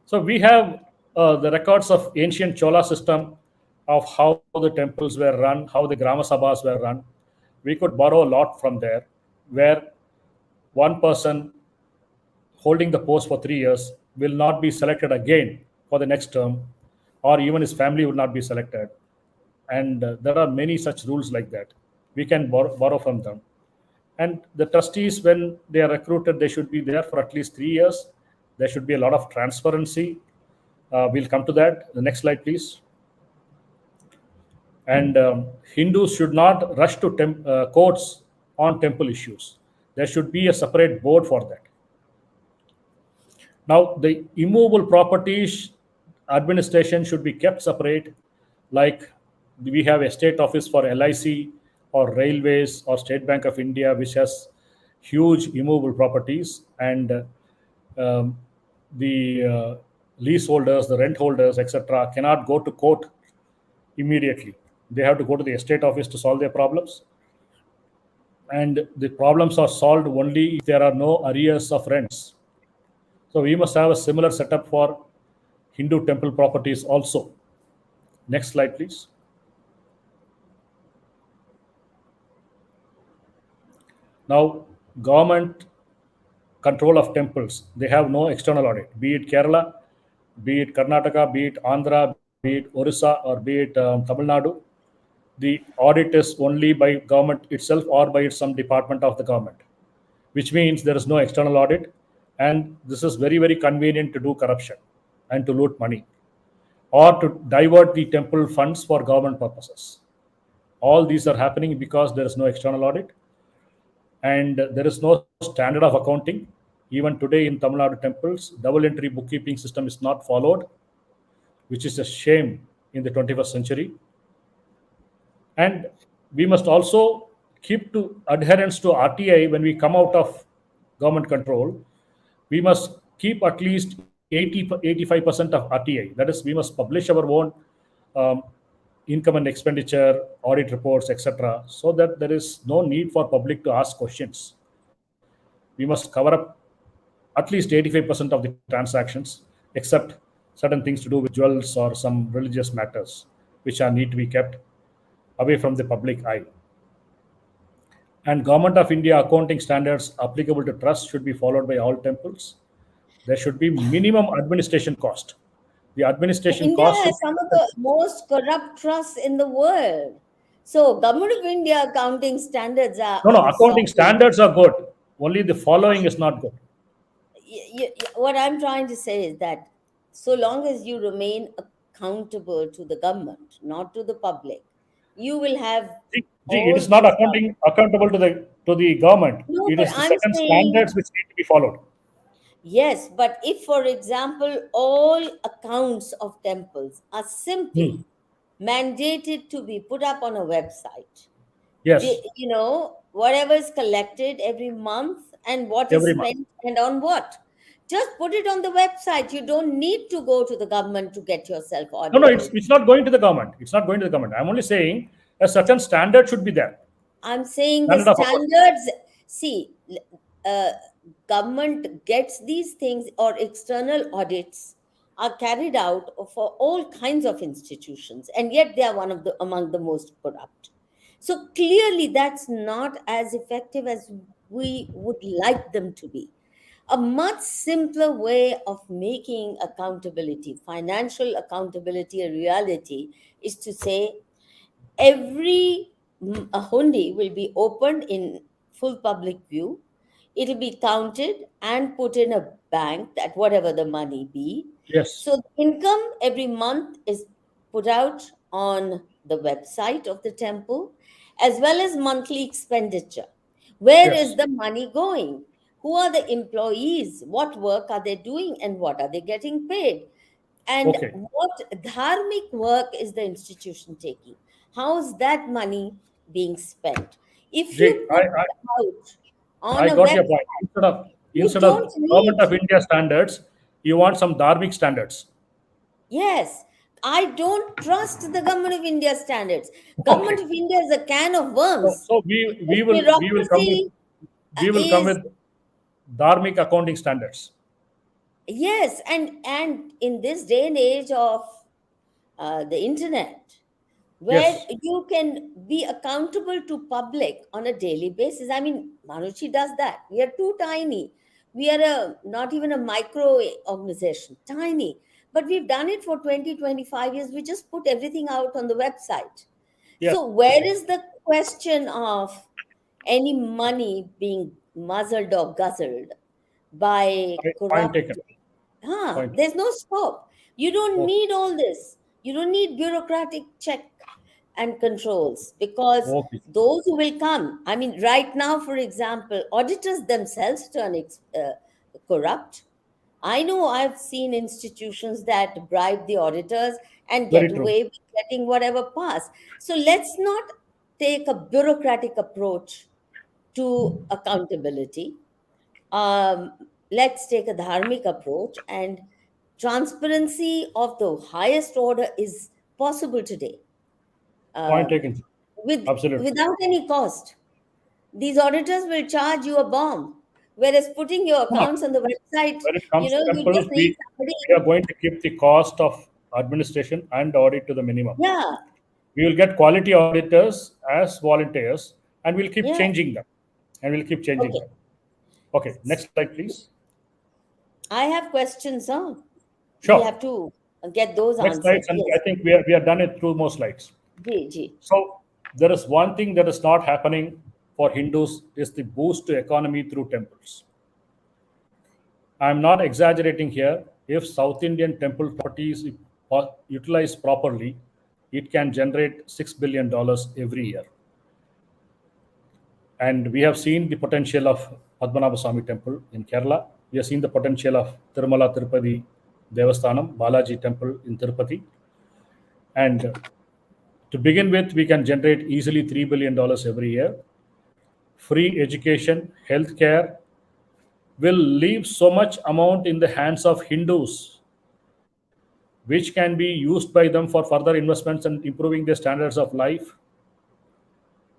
So we have the records of ancient Chola system of how the temples were run, how the Grama Sabhas were run. We could borrow a lot from there, where one person holding the post for 3 years will not be selected again for the next term, or even his family will not be selected. And there are many such rules like that. We can borrow from them. And the trustees, when they are recruited, they should be there for at least 3 years. There should be a lot of transparency. We'll come to that. The next slide, please. And Hindus should not rush to courts on temple issues. There should be a separate board for that. Now, the immovable properties administration should be kept separate, like we have a state office for LIC or railways or State Bank of India, which has huge immovable properties, and the leaseholders, the rent holders, etc., cannot go to court immediately. They have to go to the estate office to solve their problems. And the problems are solved only if there are no arrears of rents. So we must have a similar setup for Hindu temple properties also. Next slide, please. Now, government control of temples, they have no external audit, be it Kerala, be it Karnataka, be it Andhra, be it Orissa, or be it Tamil Nadu. The audit is only by government itself or by some department of the government, which means there is no external audit. And this is very, very convenient to do corruption and to loot money or to divert the temple funds for government purposes. All these are happening because there is no external audit and there is no standard of accounting. Even today in Tamil Nadu temples, double entry bookkeeping system is not followed, which is a shame in the 21st century. And we must also keep to adherence to RTI when we come out of government control. We must keep at least 85% of RTI. That is, we must publish our own income and expenditure, audit reports, etc., so that there is no need for public to ask questions. We must cover up at least 85% of the transactions, except certain things to do with jewels or some religious matters, which are need to be kept away from the public eye. And Government of India accounting standards applicable to trust should be followed by all temples. There should be minimum administration cost. The administration India cost has should some of the most corrupt trusts in the world. So, Government of India accounting standards are no, accounting unsolvable. standards are good. Only the following is not good. What I'm trying to say is that so long as you remain accountable to the government, not to the public, you will have It all is not these. accountable to the government. No, It but is the I'm certain saying standards which need to be followed. yes, but if, for example, all accounts of temples are Hmm. simply mandated to be put up on a website, Yes, whatever is collected every month and what is every month. spent and on what, just put it on the website. You don't need to go to the government to get yourself No, audited. it's not going to the government. It's not going to the government. I'm only saying a certain standard should be there. I'm saying the Standard of accounting. standards. See, uh, government gets these things, or external audits are carried out for all kinds of institutions, and yet they are one of the among the most corrupt. So clearly, that's not as effective as we would like them to be. A much simpler way of making accountability, financial accountability, a reality is to say every a hundi will be opened in full public view. It'll be counted and put in a bank, that whatever the money be. Yes, So the income every month is put out on the website of the temple, as well as monthly expenditure. Where is yes. the money going? Who are the employees? What work are they doing and what are they getting paid? And Okay. what dharmic work is the institution taking? How's that money being spent? If you Jay, put it out on I a got your website, point. you Instead of don't need, Government of India standards, you want some Dharmic standards. yes, I don't trust the government of India standards. Okay. Government of India is a can of So, worms. so Its we will come with bureaucracy is, Dharmic accounting standards. yes, and in this day and age of the internet, where Yes, you can be accountable to public on a daily basis. I mean, Manushi does that. We are too tiny. We are not even a micro organization, tiny. But we've done it for 20, 25 years. We just put everything out on the website. yes. So where is the question of any money being muzzled or guzzled by Point corrupt? taken. Point. There's no scope. You don't Okay. need all this. You don't need bureaucratic check and controls, because Okay. those who will come, I mean, right now, for example, auditors themselves turn corrupt. I know I've seen institutions that bribe the auditors and Very get true. away with getting whatever pass. So let's not take a bureaucratic approach to accountability. um, let's take a dharmic approach, and transparency of the highest order is possible today, Point um, taken. with Absolutely. without any cost. These auditors will charge you a bomb, whereas putting your No, accounts on the website, when it comes to you temples, just need somebody. we are going to keep the cost of administration and audit to the minimum. Yeah, We will get quality auditors as volunteers, and we'll keep yeah. changing them. And we'll keep changing Okay, them. Okay, next slide, please. I have questions. We Sure. have to get those Next answered. slides, and Yes, I think we are done with two more slides. G, G. So there is one thing that is not happening for Hindus is the boost to economy through temples. I'm not exaggerating here. If South Indian temple properties are utilized properly, it can generate $6 billion every year. And we have seen the potential of Padmanabha Swami Temple in Kerala. We have seen the potential of Tirumala Tirupati Devasthanam, Balaji Temple in Tirupati. And to begin with, we can generate easily $3 billion every year. Free education, healthcare will leave so much amount in the hands of Hindus, which can be used by them for further investments and improving their standards of life.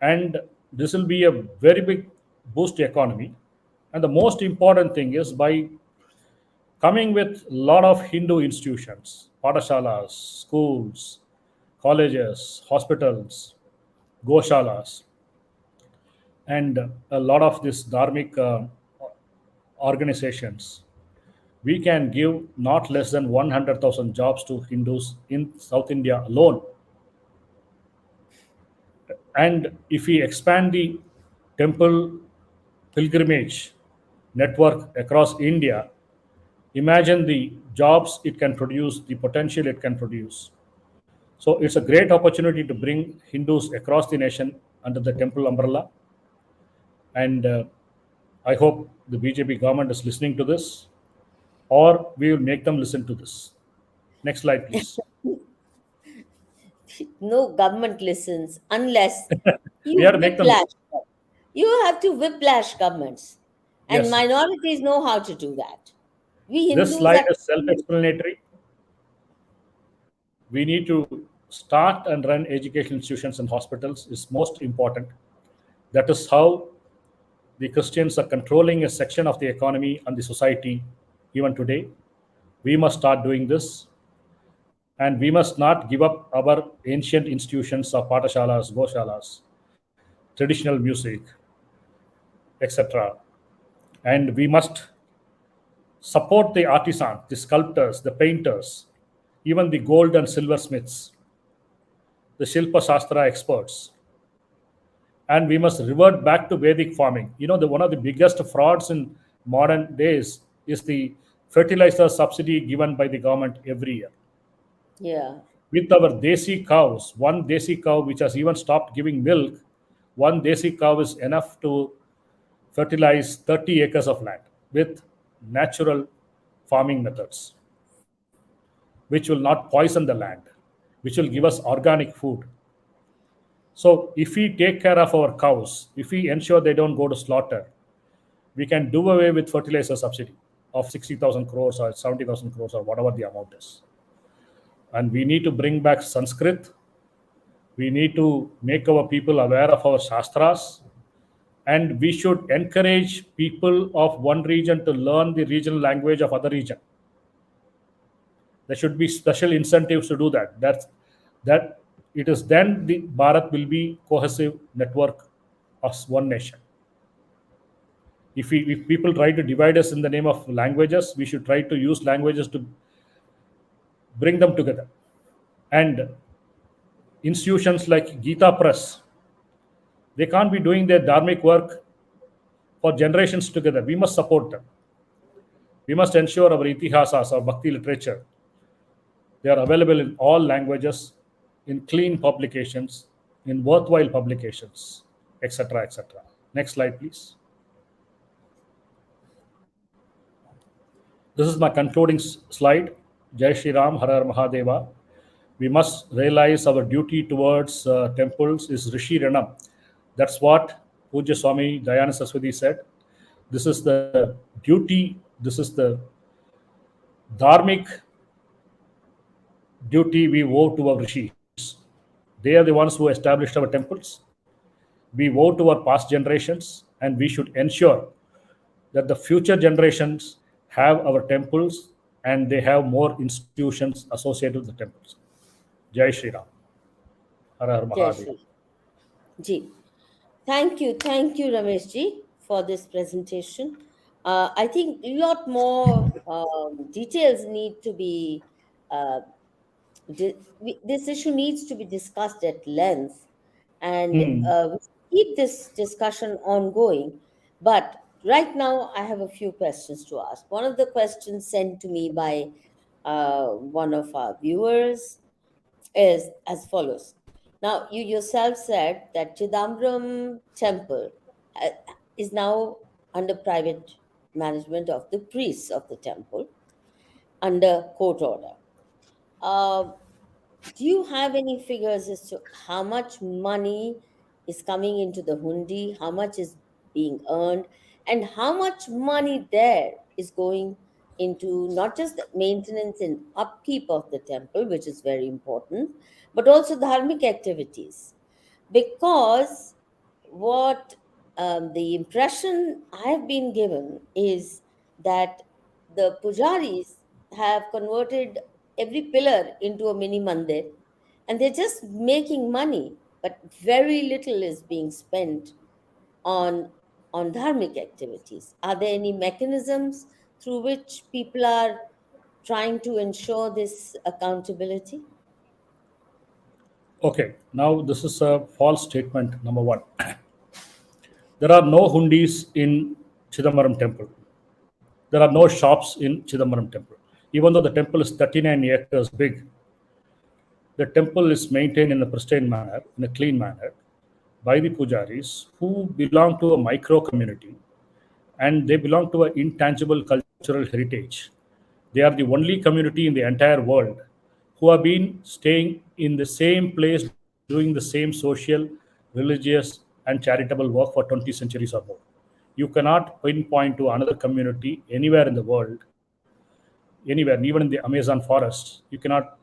And this will be a very big boost to economy. And the most important thing is by coming with a lot of Hindu institutions, padashalas, schools, colleges, hospitals, goshalas, and a lot of these dharmic organizations, we can give not less than 100,000 jobs to Hindus in South India alone. And if we expand the temple pilgrimage network across India, imagine the jobs it can produce, the potential it can produce. So it's a great opportunity to bring Hindus across the nation under the temple umbrella. And I hope the BJP government is listening to this, or we will make them listen to this. Next slide, please. No government listens unless We you have to make them listen. whiplash them. You have to whiplash governments, and Yes, minorities know how to do that. We this Hindus slide are is self-explanatory. We need to start and run education institutions and hospitals is most important. That is how the Christians are controlling a section of the economy and the society even today. We must start doing this, and we must not give up our ancient institutions of patashalas, goshalas. traditional music, etc. And we must support the artisans, the sculptors, the painters, even the gold and silver smiths, the Shilpa Shastra experts. And we must revert back to Vedic farming. One of the biggest frauds in modern days is the fertilizer subsidy given by the government every year. Yeah. With our desi cows, one desi cow which has even stopped giving milk, one desi cow is enough to fertilize 30 acres of land with natural farming methods, which will not poison the land, which will give us organic food. So, if we take care of our cows, if we ensure they don't go to slaughter, we can do away with fertilizer subsidy of 60,000 crores or 70,000 crores or whatever the amount is. And we need to bring back Sanskrit. We need to make our people aware of our Shastras. And we should encourage people of one region to learn the regional language of other region. There should be special incentives to do that. That it is then the Bharat will be cohesive network of one nation. If people try to divide us in the name of languages, we should try to use languages to bring them together. And institutions like Gita Press, they can't be doing their Dharmic work for generations together. We must support them. We must ensure our itihasas, our bhakti literature, they are available in all languages, in clean publications, in worthwhile publications, etc., etc. Next slide, please. This is my concluding slide. Jai Shri Ram, Har Har Mahadeva. We must realize our duty towards temples is Rishi Ranam. That's what Pujya Swami Dayananda Saraswati said. This is the duty, this is the Dharmic duty we owe to our rishis. They are the ones who established our temples. We owe to our past generations, and we should ensure that the future generations have our temples and they have more institutions associated with the temples. Jai Shri Ram. Har Har Jai Mahadev. Shri. Ji. Thank you, Ramesh ji, for this presentation. I think a lot more details need to be, this issue needs to be discussed at length, and we keep this discussion ongoing. But right now, I have a few questions to ask. One of the questions sent to me by one of our viewers is as follows. Now, you yourself said that Chidambaram temple is now under private management of the priests of the temple under court order. Do you have any figures as to how much money is coming into the hundi, how much is being earned, and how much money there is going into not just the maintenance and upkeep of the temple, which is very important, but also dharmic activities? Because what the impression I have been given is that the pujaris have converted every pillar into a mini mandir, and they're just making money, but very little is being spent on dharmic activities. Are there any mechanisms through which people are trying to ensure this accountability? Okay, now this is a false statement, number one. There are no hundis in Chidambaram temple. There are no shops in Chidambaram temple. Even though the temple is 39 acres big, the temple is maintained in a pristine manner, in a clean manner, by the pujaris who belong to a micro community, and they belong to an intangible cultural heritage. They are the only community in the entire world who have been staying in the same place, doing the same social, religious, and charitable work for 20 centuries or more. You cannot pinpoint to another community anywhere in the world, anywhere, even in the Amazon forests, you cannot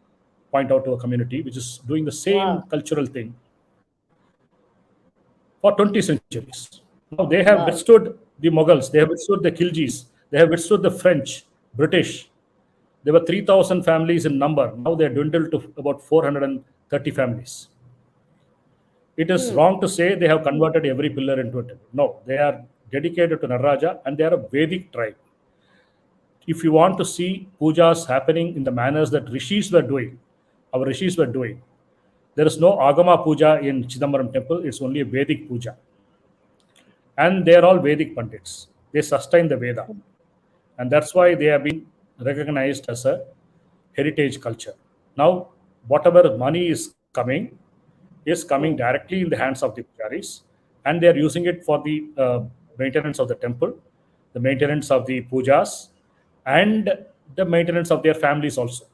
point out to a community which is doing the same Wow. cultural thing for 20 centuries. Now they have Wow. withstood the Mughals, they have withstood the Khiljis, they have withstood the French, British. There were 3,000 families in number. Now they are dwindled to about 430 families. It is wrong to say they have converted every pillar into a temple. No, they are dedicated to Nataraja and they are a Vedic tribe. If you want to see pujas happening in the manners that rishis were doing, our rishis were doing, there is no Agama puja in Chidambaram temple, it's only a Vedic puja. And they are all Vedic Pandits. They sustain the Veda. And that's why they have been recognized as a heritage culture. Now, whatever money is coming directly in the hands of the pujaris, and they are using it for the maintenance of the temple, the maintenance of the pujas, and the maintenance of their families also.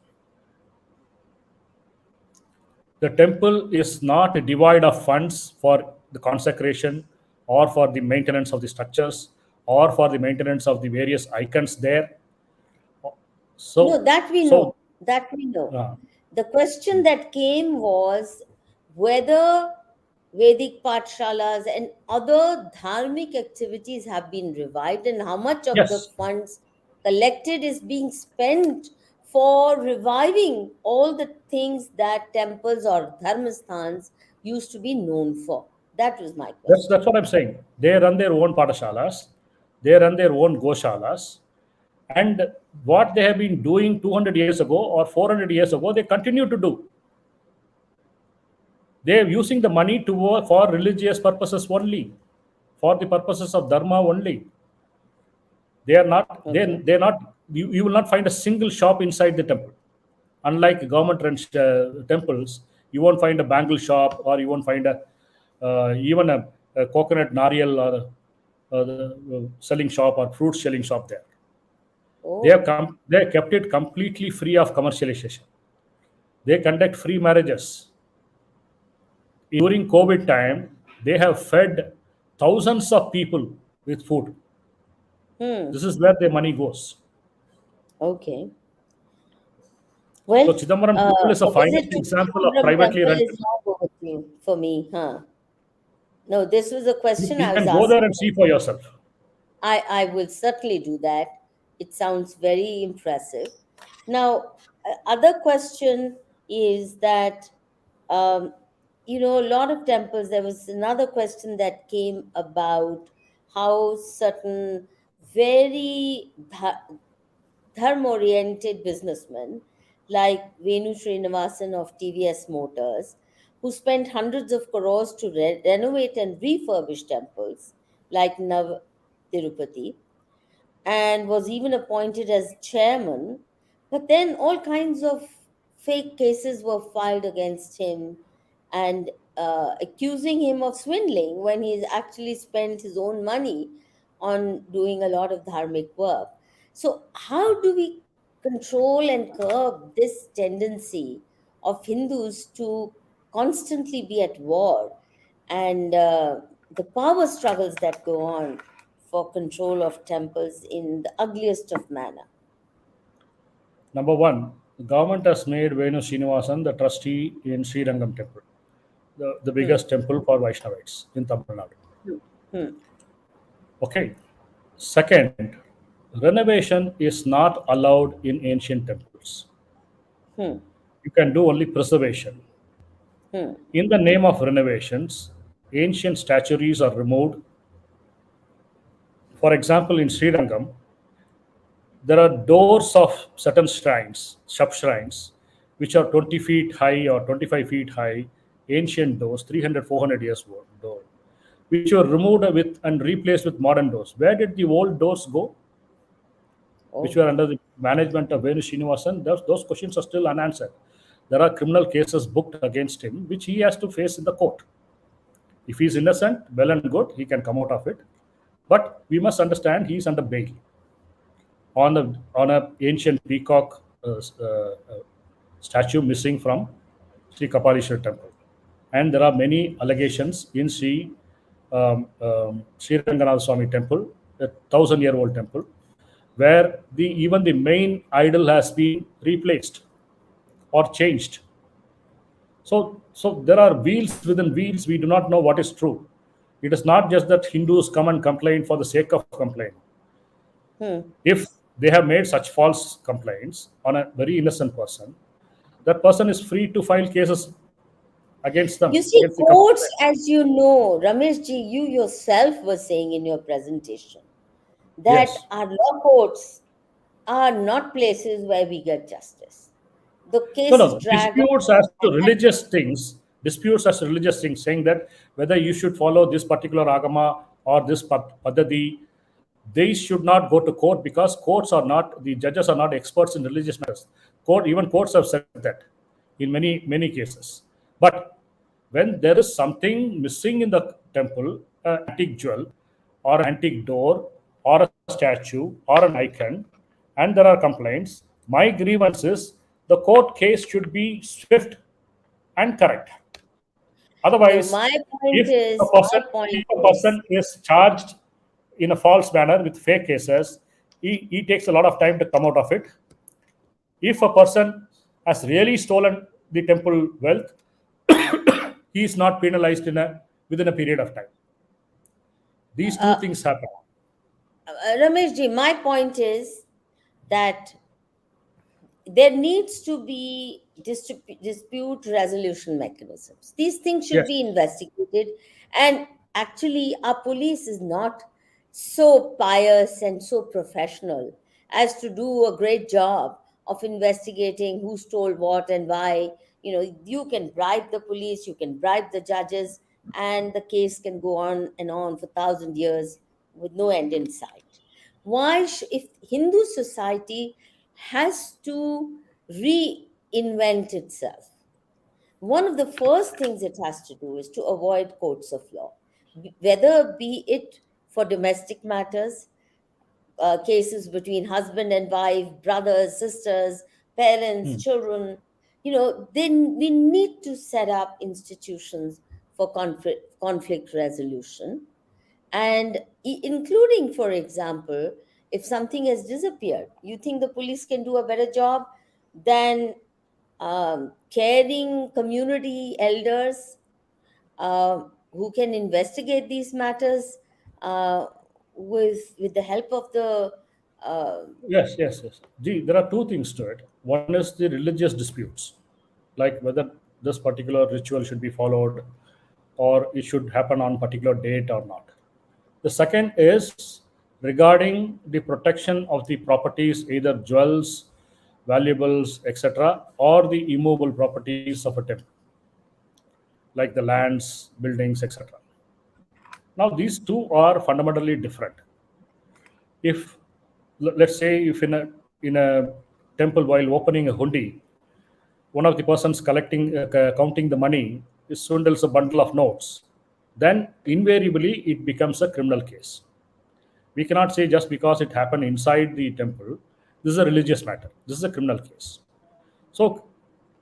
The temple is not devoid of funds for the consecration or for the maintenance of the structures or for the maintenance of the various icons there. So, No, that we so know. That we know. uh, The question that came was whether Vedic Pathshalas and other dharmic activities have been revived and how much of the yes, funds collected is being spent for reviving all the things that temples or dharmasthans used to be known for. That was my that's question. what I'm saying. They run their own patashalas, they run their own goshalas, and what they have been doing 200 years ago or 400 years ago, they continue to do. They are using the money to for religious purposes only, for the purposes of dharma only. They are not. Okay. They're not. You will not find a single shop inside the temple. Unlike government-run temples, you won't find a bangle shop or you won't find a even a coconut nariyal or the selling shop or fruit selling shop there. Oh, They have kept it completely free of commercialization. They conduct free marriages. During COVID time, they have fed thousands of people with food. hmm. This is where their money goes. Okay. So Well, Chidambaram temple is a a visit finest to example of Chidambaram privately temple run is temple. no go to for me, huh? No, this was a question You I was can go there asking. and see for yourself. I will certainly do that. It sounds very impressive. Now, other question is that, um, a lot of temples, there was another question that came about how certain very dharma-oriented businessmen like Venu Srinivasan of TVS Motors, who spent hundreds of crores to renovate and refurbish temples like Nav Tirupati, and was even appointed as chairman. But then all kinds of fake cases were filed against him and accusing him of swindling when he's actually spent his own money on doing a lot of dharmic work. So, how do we control and curb this tendency of Hindus to constantly be at war and the power struggles that go on for control of temples in the ugliest of manner? Number one, the government has made Venu Srinivasan the trustee in Sri Rangam temple, the Hmm. biggest temple for Vaishnavites in Tamil Nadu. Hmm. Hmm. Okay. Second, renovation is not allowed in ancient temples. Hmm. You can do only preservation. Hmm. In the name of renovations, ancient statuaries are removed. For example, in Sri Rangam, there are doors of certain shrines, sub shrines, which are 20 feet high or 25 feet high, ancient doors, 300, 400 years old door, which were removed with and replaced with modern doors. Where did the old doors go, which Oh. were under the management of Venu Srinivasan? Those questions are still unanswered. There are criminal cases booked against him, which he has to face in the court. If he is innocent, well and good, he can come out of it. But we must understand he is under bail on a ancient peacock statue missing from Sri Kapalishwar temple, and there are many allegations in Sri Ranganath Swami temple, a 1,000-year-old temple, where even the main idol has been replaced or changed. So there are wheels within wheels. We do not know what is true. It is not just that Hindus come and complain for the sake of complaining. Hmm. If they have made such false complaints on a very innocent person, that person is free to file cases against them, You see, against the courts, complainant. as you know, Ramesh ji, you yourself were saying in your presentation that Yes. our law courts are not places where we get justice. The No, cases no. drag on, Disputes as to religious things, saying that whether you should follow this particular agama or this paddhati, they should not go to court because courts are not, the judges are not experts in religious matters. Even courts have said that in many cases. But when there is something missing in the temple, an antique jewel or an antique door or a statue or an icon, and there are complaints, my grievance is the court case should be swift and correct. no, Otherwise, my if point a is, person is charged in a false manner with fake cases, he takes a lot of time to come out of it. If a person has really stolen the temple wealth, he is not penalized within a period of time. These two uh, things happen. Ramesh ji, my point is that there needs to be dispute resolution mechanisms. These things should Yes. be investigated. And actually, our police is not so pious and so professional as to do a great job of investigating who stole what and why. You know, you can bribe the police, you can bribe the judges, and the case can go on and on for 1,000 years with no end in sight. If Hindu society has to reinvent itself, one of the first things it has to do is to avoid courts of law, whether be it for domestic matters, cases between husband and wife, brothers, sisters, parents, Hmm. children. You know, then we need to set up institutions for conflict resolution, and including, for example, if something has disappeared, you think the police can do a better job than caring community elders who can investigate these matters with the help of the uh, Yes. There are two things to it. One is the religious disputes, like whether this particular ritual should be followed or it should happen on particular date or not. The second is regarding the protection of the properties, either jewels, valuables, etc., or the immovable properties of a temple, like the lands, buildings, etc. Now, these two are fundamentally different. If let's say if in a temple while opening a hundi, one of the persons counting the money swindles a bundle of notes, then invariably it becomes a criminal case. We cannot say just because it happened inside the temple, this is a religious matter. This is a criminal case. So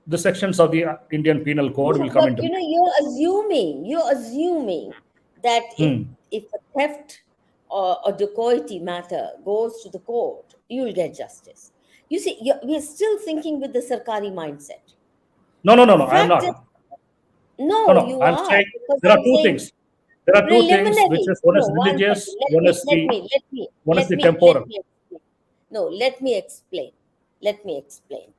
the sections of the Indian Penal Code will no, come but into you play. know, you're assuming that Hmm. if a theft or dacoity matter goes to the court, you'll get justice. You see, we're still thinking with the Sarkari mindset. No. I am Fact is, not. No, no, no. you I'm are, saying because there are I'm two saying things. There are two things, which preliminary. is one No, is one second. religious, one is the Let temporal. me explain. No, let me explain. Let me explain.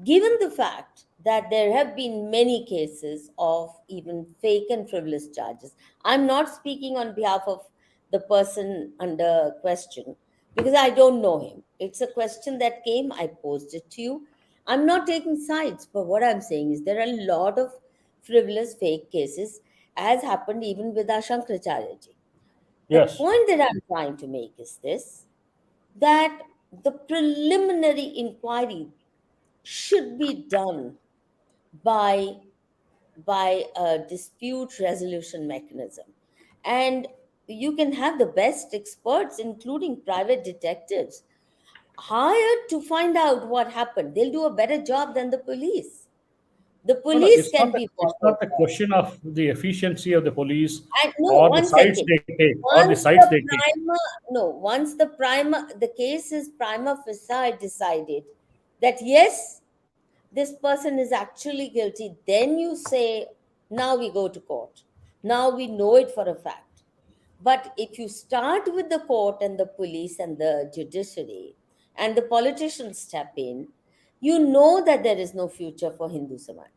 Given the fact that there have been many cases of even fake and frivolous charges, I'm not speaking on behalf of the person under question because I don't know him. It's a question that came, I posed it to you. I'm not taking sides, but what I'm saying is there are a lot of frivolous fake cases, as happened even with our Shankaracharya ji. The Yes. point that I'm trying to make is this, that the preliminary inquiry should be done by a dispute resolution mechanism, and you can have the best experts, including private detectives, hired to find out what happened. They'll do a better job than the police. The No, no. police can be It's bought not a over. question of the efficiency of the police And no, or the one sites second. they take or the Once sites the they take. primer, no, once the case is prima facie decided that yes, this person is actually guilty, then you say, now we go to court. Now we know it for a fact. But if you start with the court and the police and the judiciary and the politicians step in, you know that there is no future for Hindu Samaj.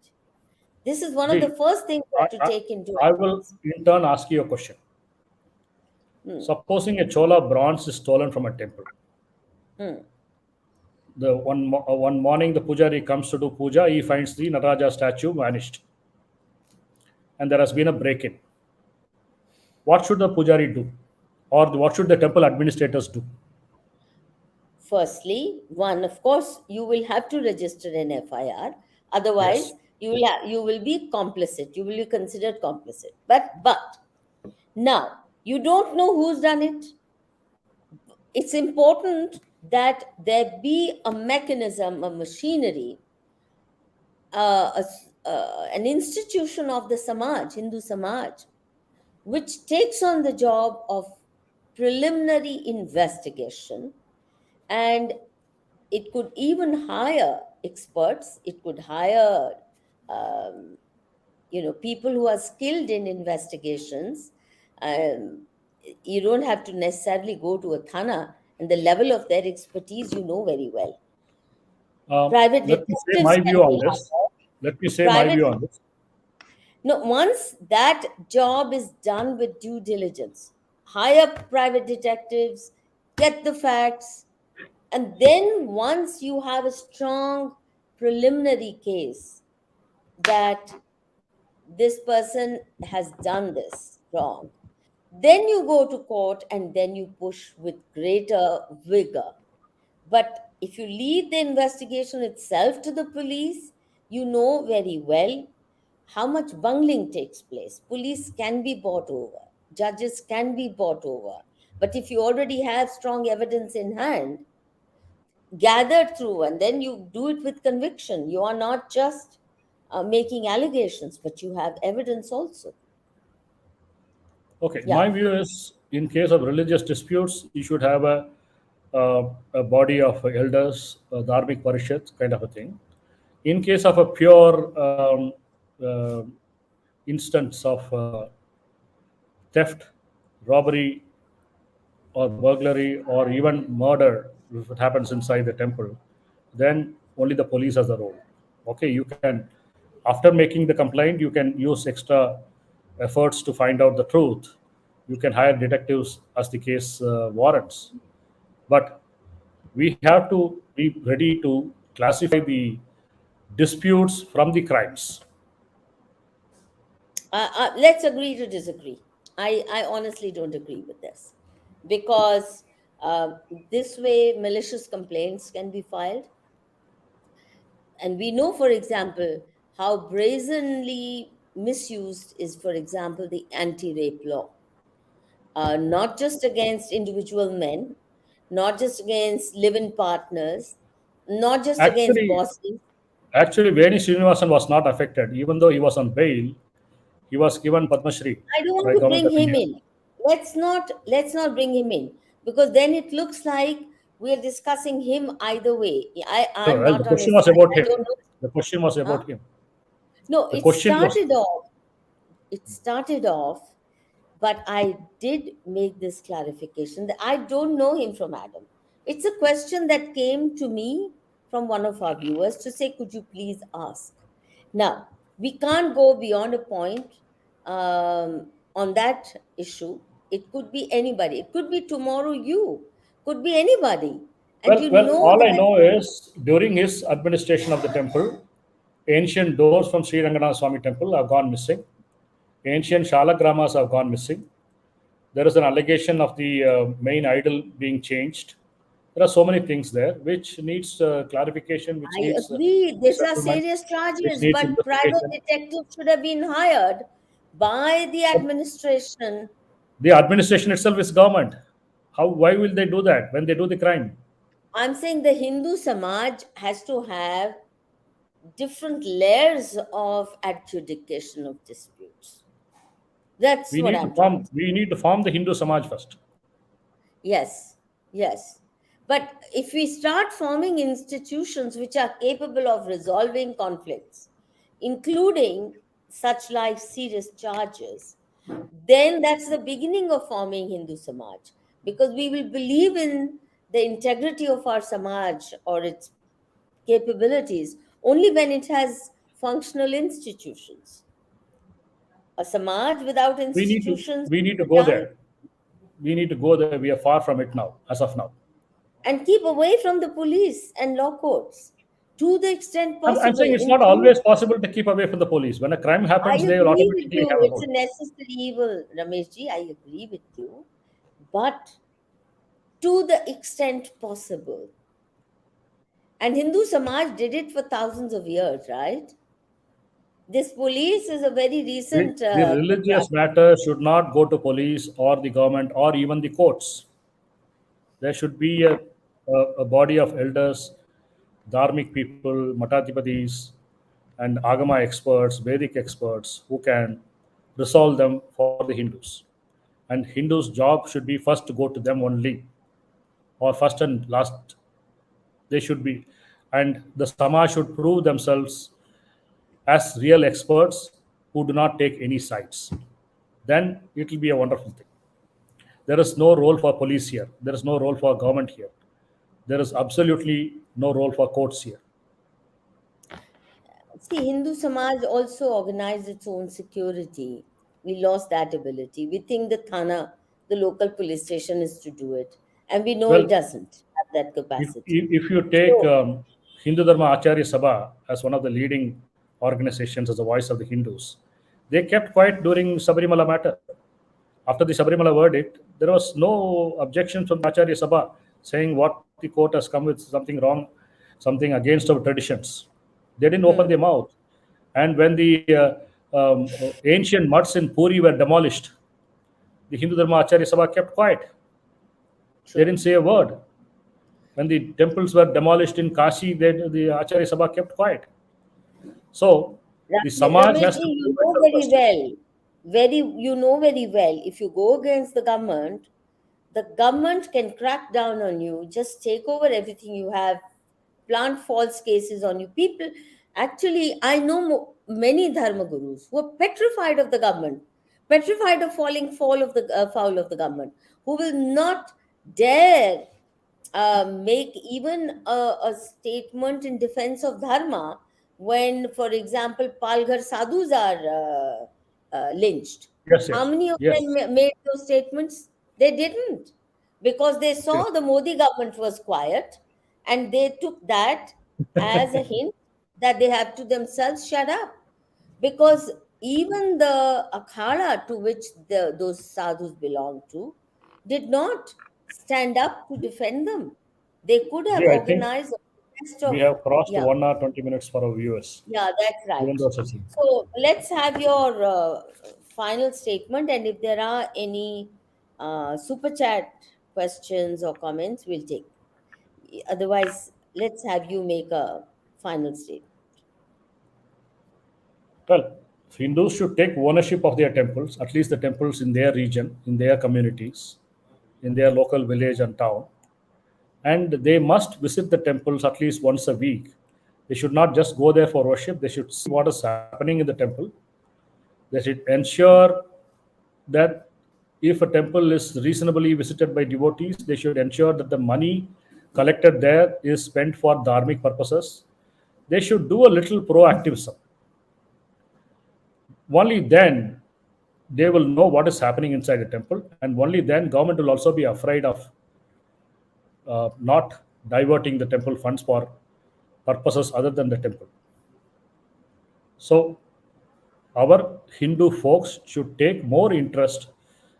This is one of the See, first things we I, have to I, take into I will account. in turn ask you a question. Hmm. Supposing a Chola bronze is stolen from a temple, Hmm. the one morning the pujari comes to do puja, he finds the Nataraja statue vanished, and there has been a break-in. What should the pujari do, or what should the temple administrators do? Firstly, one, of course, you will have to register an FIR. Yes. Otherwise, you will be complicit. You will be considered complicit. But now you don't know who's done it. It's important that there be a mechanism, a machinery, an institution of the Samaj, Hindu Samaj, which takes on the job of preliminary investigation, and it could even hire experts. It could hire um, people who are skilled in investigations. um, you don't have to necessarily go to a thana, and the level of their expertise you know very well. Private Let me say detectives my can view on be this. hired. Let me say my Private view on this. No, once that job is done with due diligence, hire private detectives, get the facts, and then once you have a strong preliminary case that this person has done this wrong, then you go to court and then you push with greater vigor. But if you leave the investigation itself to the police, you know very well how much bungling takes place. Police can be bought over, judges can be bought over. But if you already have strong evidence in hand, gathered through, and then you do it with conviction, you are not just making allegations, but you have evidence also. Okay, Yeah. my view is in case of religious disputes, you should have a body of elders, a Dharmic Parishad kind of a thing. In case of a pure uh, instance of theft, robbery, or burglary, or even murder, if it happens inside the temple, then only the police has the role. Okay, you can, after making the complaint, you can use extra efforts to find out the truth. You can hire detectives as the case warrants. But we have to be ready to classify the disputes from the crimes. Let's agree to disagree. I honestly don't agree with this because uh, this way malicious complaints can be filed. And we know, for example, how brazenly misused is, for example, the anti rape law. Not just against individual men, not just against live in partners, not just against Actually, bosses. actually, Veni Srinivasan was not affected, even though he was on bail. He was given Padma Shri I don't by want to Government bring of him India. in. Let's not bring him in, because then it looks like we're discussing him either way. No, I'm well, the not on question his was side. about I him. don't know. The question was Huh? about him. No, The question was it started off, but I did make this clarification that I don't know him from Adam. It's a question that came to me from one of our viewers to say, could you please ask? Now, we can't go beyond a point on that issue. It could be anybody. It could be tomorrow you, could be anybody. And you well. know All I that know is during his administration of the temple, ancient doors from Sri Ranganath Swami temple have gone missing. Ancient shalagramas have gone missing. There is an allegation of the main idol being changed. There are so many things there which needs clarification, which I needs agree, these are settlement, serious which charges, needs but private investigation. detectives should have been hired by the But administration. the administration itself is government. How? Why will they do that when they do the crime? I'm saying the Hindu Samaj has to have different layers of adjudication of disputes. That's We what need to I'm trying form. to. We need to form the Hindu Samaj first. Yes, yes. But if we start forming institutions which are capable of resolving conflicts, including such like serious charges, then that's the beginning of forming Hindu Samaj, because we will believe in the integrity of our Samaj or its capabilities only when it has functional institutions. A Samaj without We need to institutions we is need to a go town. there. We need to go there. We are far from it now, as of now. And keep away from the police and law courts to the extent I'm possible. saying it's not Include, always possible to keep away from the police. When a crime I happens, they will agree with automatically you, have a it's a police. necessary evil, Rameshji, I agree with you. But to the extent possible. And Hindu Samaj did it for thousands of years, right? This police is a very recent The religious construction. matter should not go to police or the government or even the courts. There should be a body of elders, Dharmic people, Matatipadis, and Agama experts, Vedic experts who can resolve them for the Hindus. And Hindus' job should be first to go to them only, or first and last. They should be. And the Samaj should prove themselves as real experts who do not take any sides. Then it will be a wonderful thing. There is no role for police here. There is no role for government here. There is absolutely no role for courts here. See, Hindu Samaj also organized its own security. We lost that ability. We think the Thana, the local police station, is to do it. And we know it Well, doesn't have that capacity. if you take So, Hindu Dharma Acharya Sabha as one of the leading organizations as the voice of the Hindus, they kept quiet during Sabarimala matter. After the Sabarimala verdict, there was no objection from Acharya Sabha saying what the court has come with something wrong, something against our traditions. They didn't open hmm, their mouth. And when the ancient mutts in Puri were demolished, the Hindu Dharma Acharya Sabha kept quiet. They true. didn't say a word. When the temples were demolished in Kashi, the Acharya Sabha kept quiet. So the Samaj has Rameshji, to you prove know itself very first. well, you know very well, if you go against the government can crack down on you, just take over everything you have, plant false cases on you. People, actually, I know many dharma gurus who are petrified of the government, petrified of falling foul of the government, who will not dare make even a statement in defense of dharma when, for example, Palghar sadhus are lynched. Yes, How yes, many of them yes. made those statements? They didn't, because they Yes. saw the Modi government was quiet and they took that as a hint that they have to themselves shut up. Because even the akhada to which those sadhus belonged to did not stand up to defend them. They could have Yeah, I think organized a protest we of, have crossed yeah, 1 hour 20 minutes for our viewers. yeah, that's Even right. though it's a So let's have your final statement, and if there are any super chat questions or comments, we'll take. Otherwise, let's have you make a final statement. well, Hindus should take ownership of their temples, at least the temples in their region, in their communities, in their local village and town. And they must visit the temples at least once a week. They should not just go there for worship, they should see what is happening in the temple. They should ensure that if a temple is reasonably visited by devotees, they should ensure that the money collected there is spent for dharmic purposes. They should do a little proactivism. Only then they will know what is happening inside the temple, and only then government will also be afraid of not diverting the temple funds for purposes other than the temple. So our Hindu folks should take more interest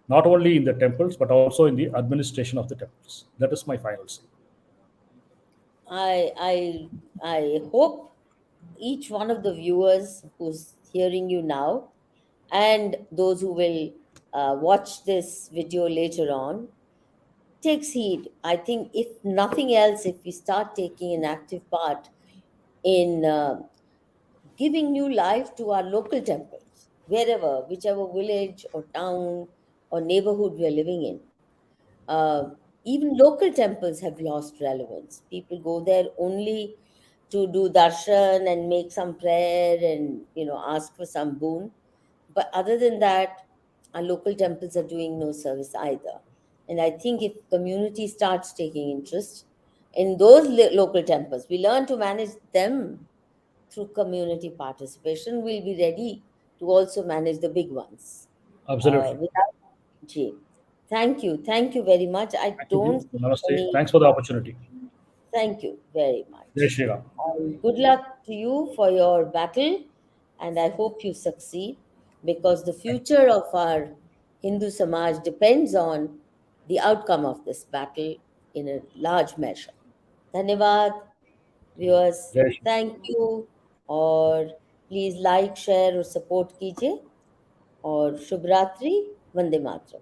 not only in the temples but also in the administration of the temples. That is my final say. I hope each one of the viewers who's hearing you now and those who will watch this video later on takes heed. I think if nothing else, if we start taking an active part in giving new life to our local temples, wherever, whichever village or town or neighborhood we are living in. Even local temples have lost relevance. People go there only to do darshan and make some prayer and ask for some boon. But other than that, our local temples are doing no service either. And I think if community starts taking interest in those local temples, we learn to manage them through community participation, we'll be ready to also manage the big ones. Absolutely. Without Ji. Thank you very much. I Thank don't you. see Namaste. any. Thanks for the opportunity. Thank you very Jai much. Shri Ram. Good luck to you for your battle, and I hope you succeed because the Thank future of our Hindu Samaj depends on the outcome of this battle in a large measure. Dhanyavad, viewers. Jai Shri Ram. Thank you. और please like share और support कीजिए और शुभ रात्रि वंदे मातरम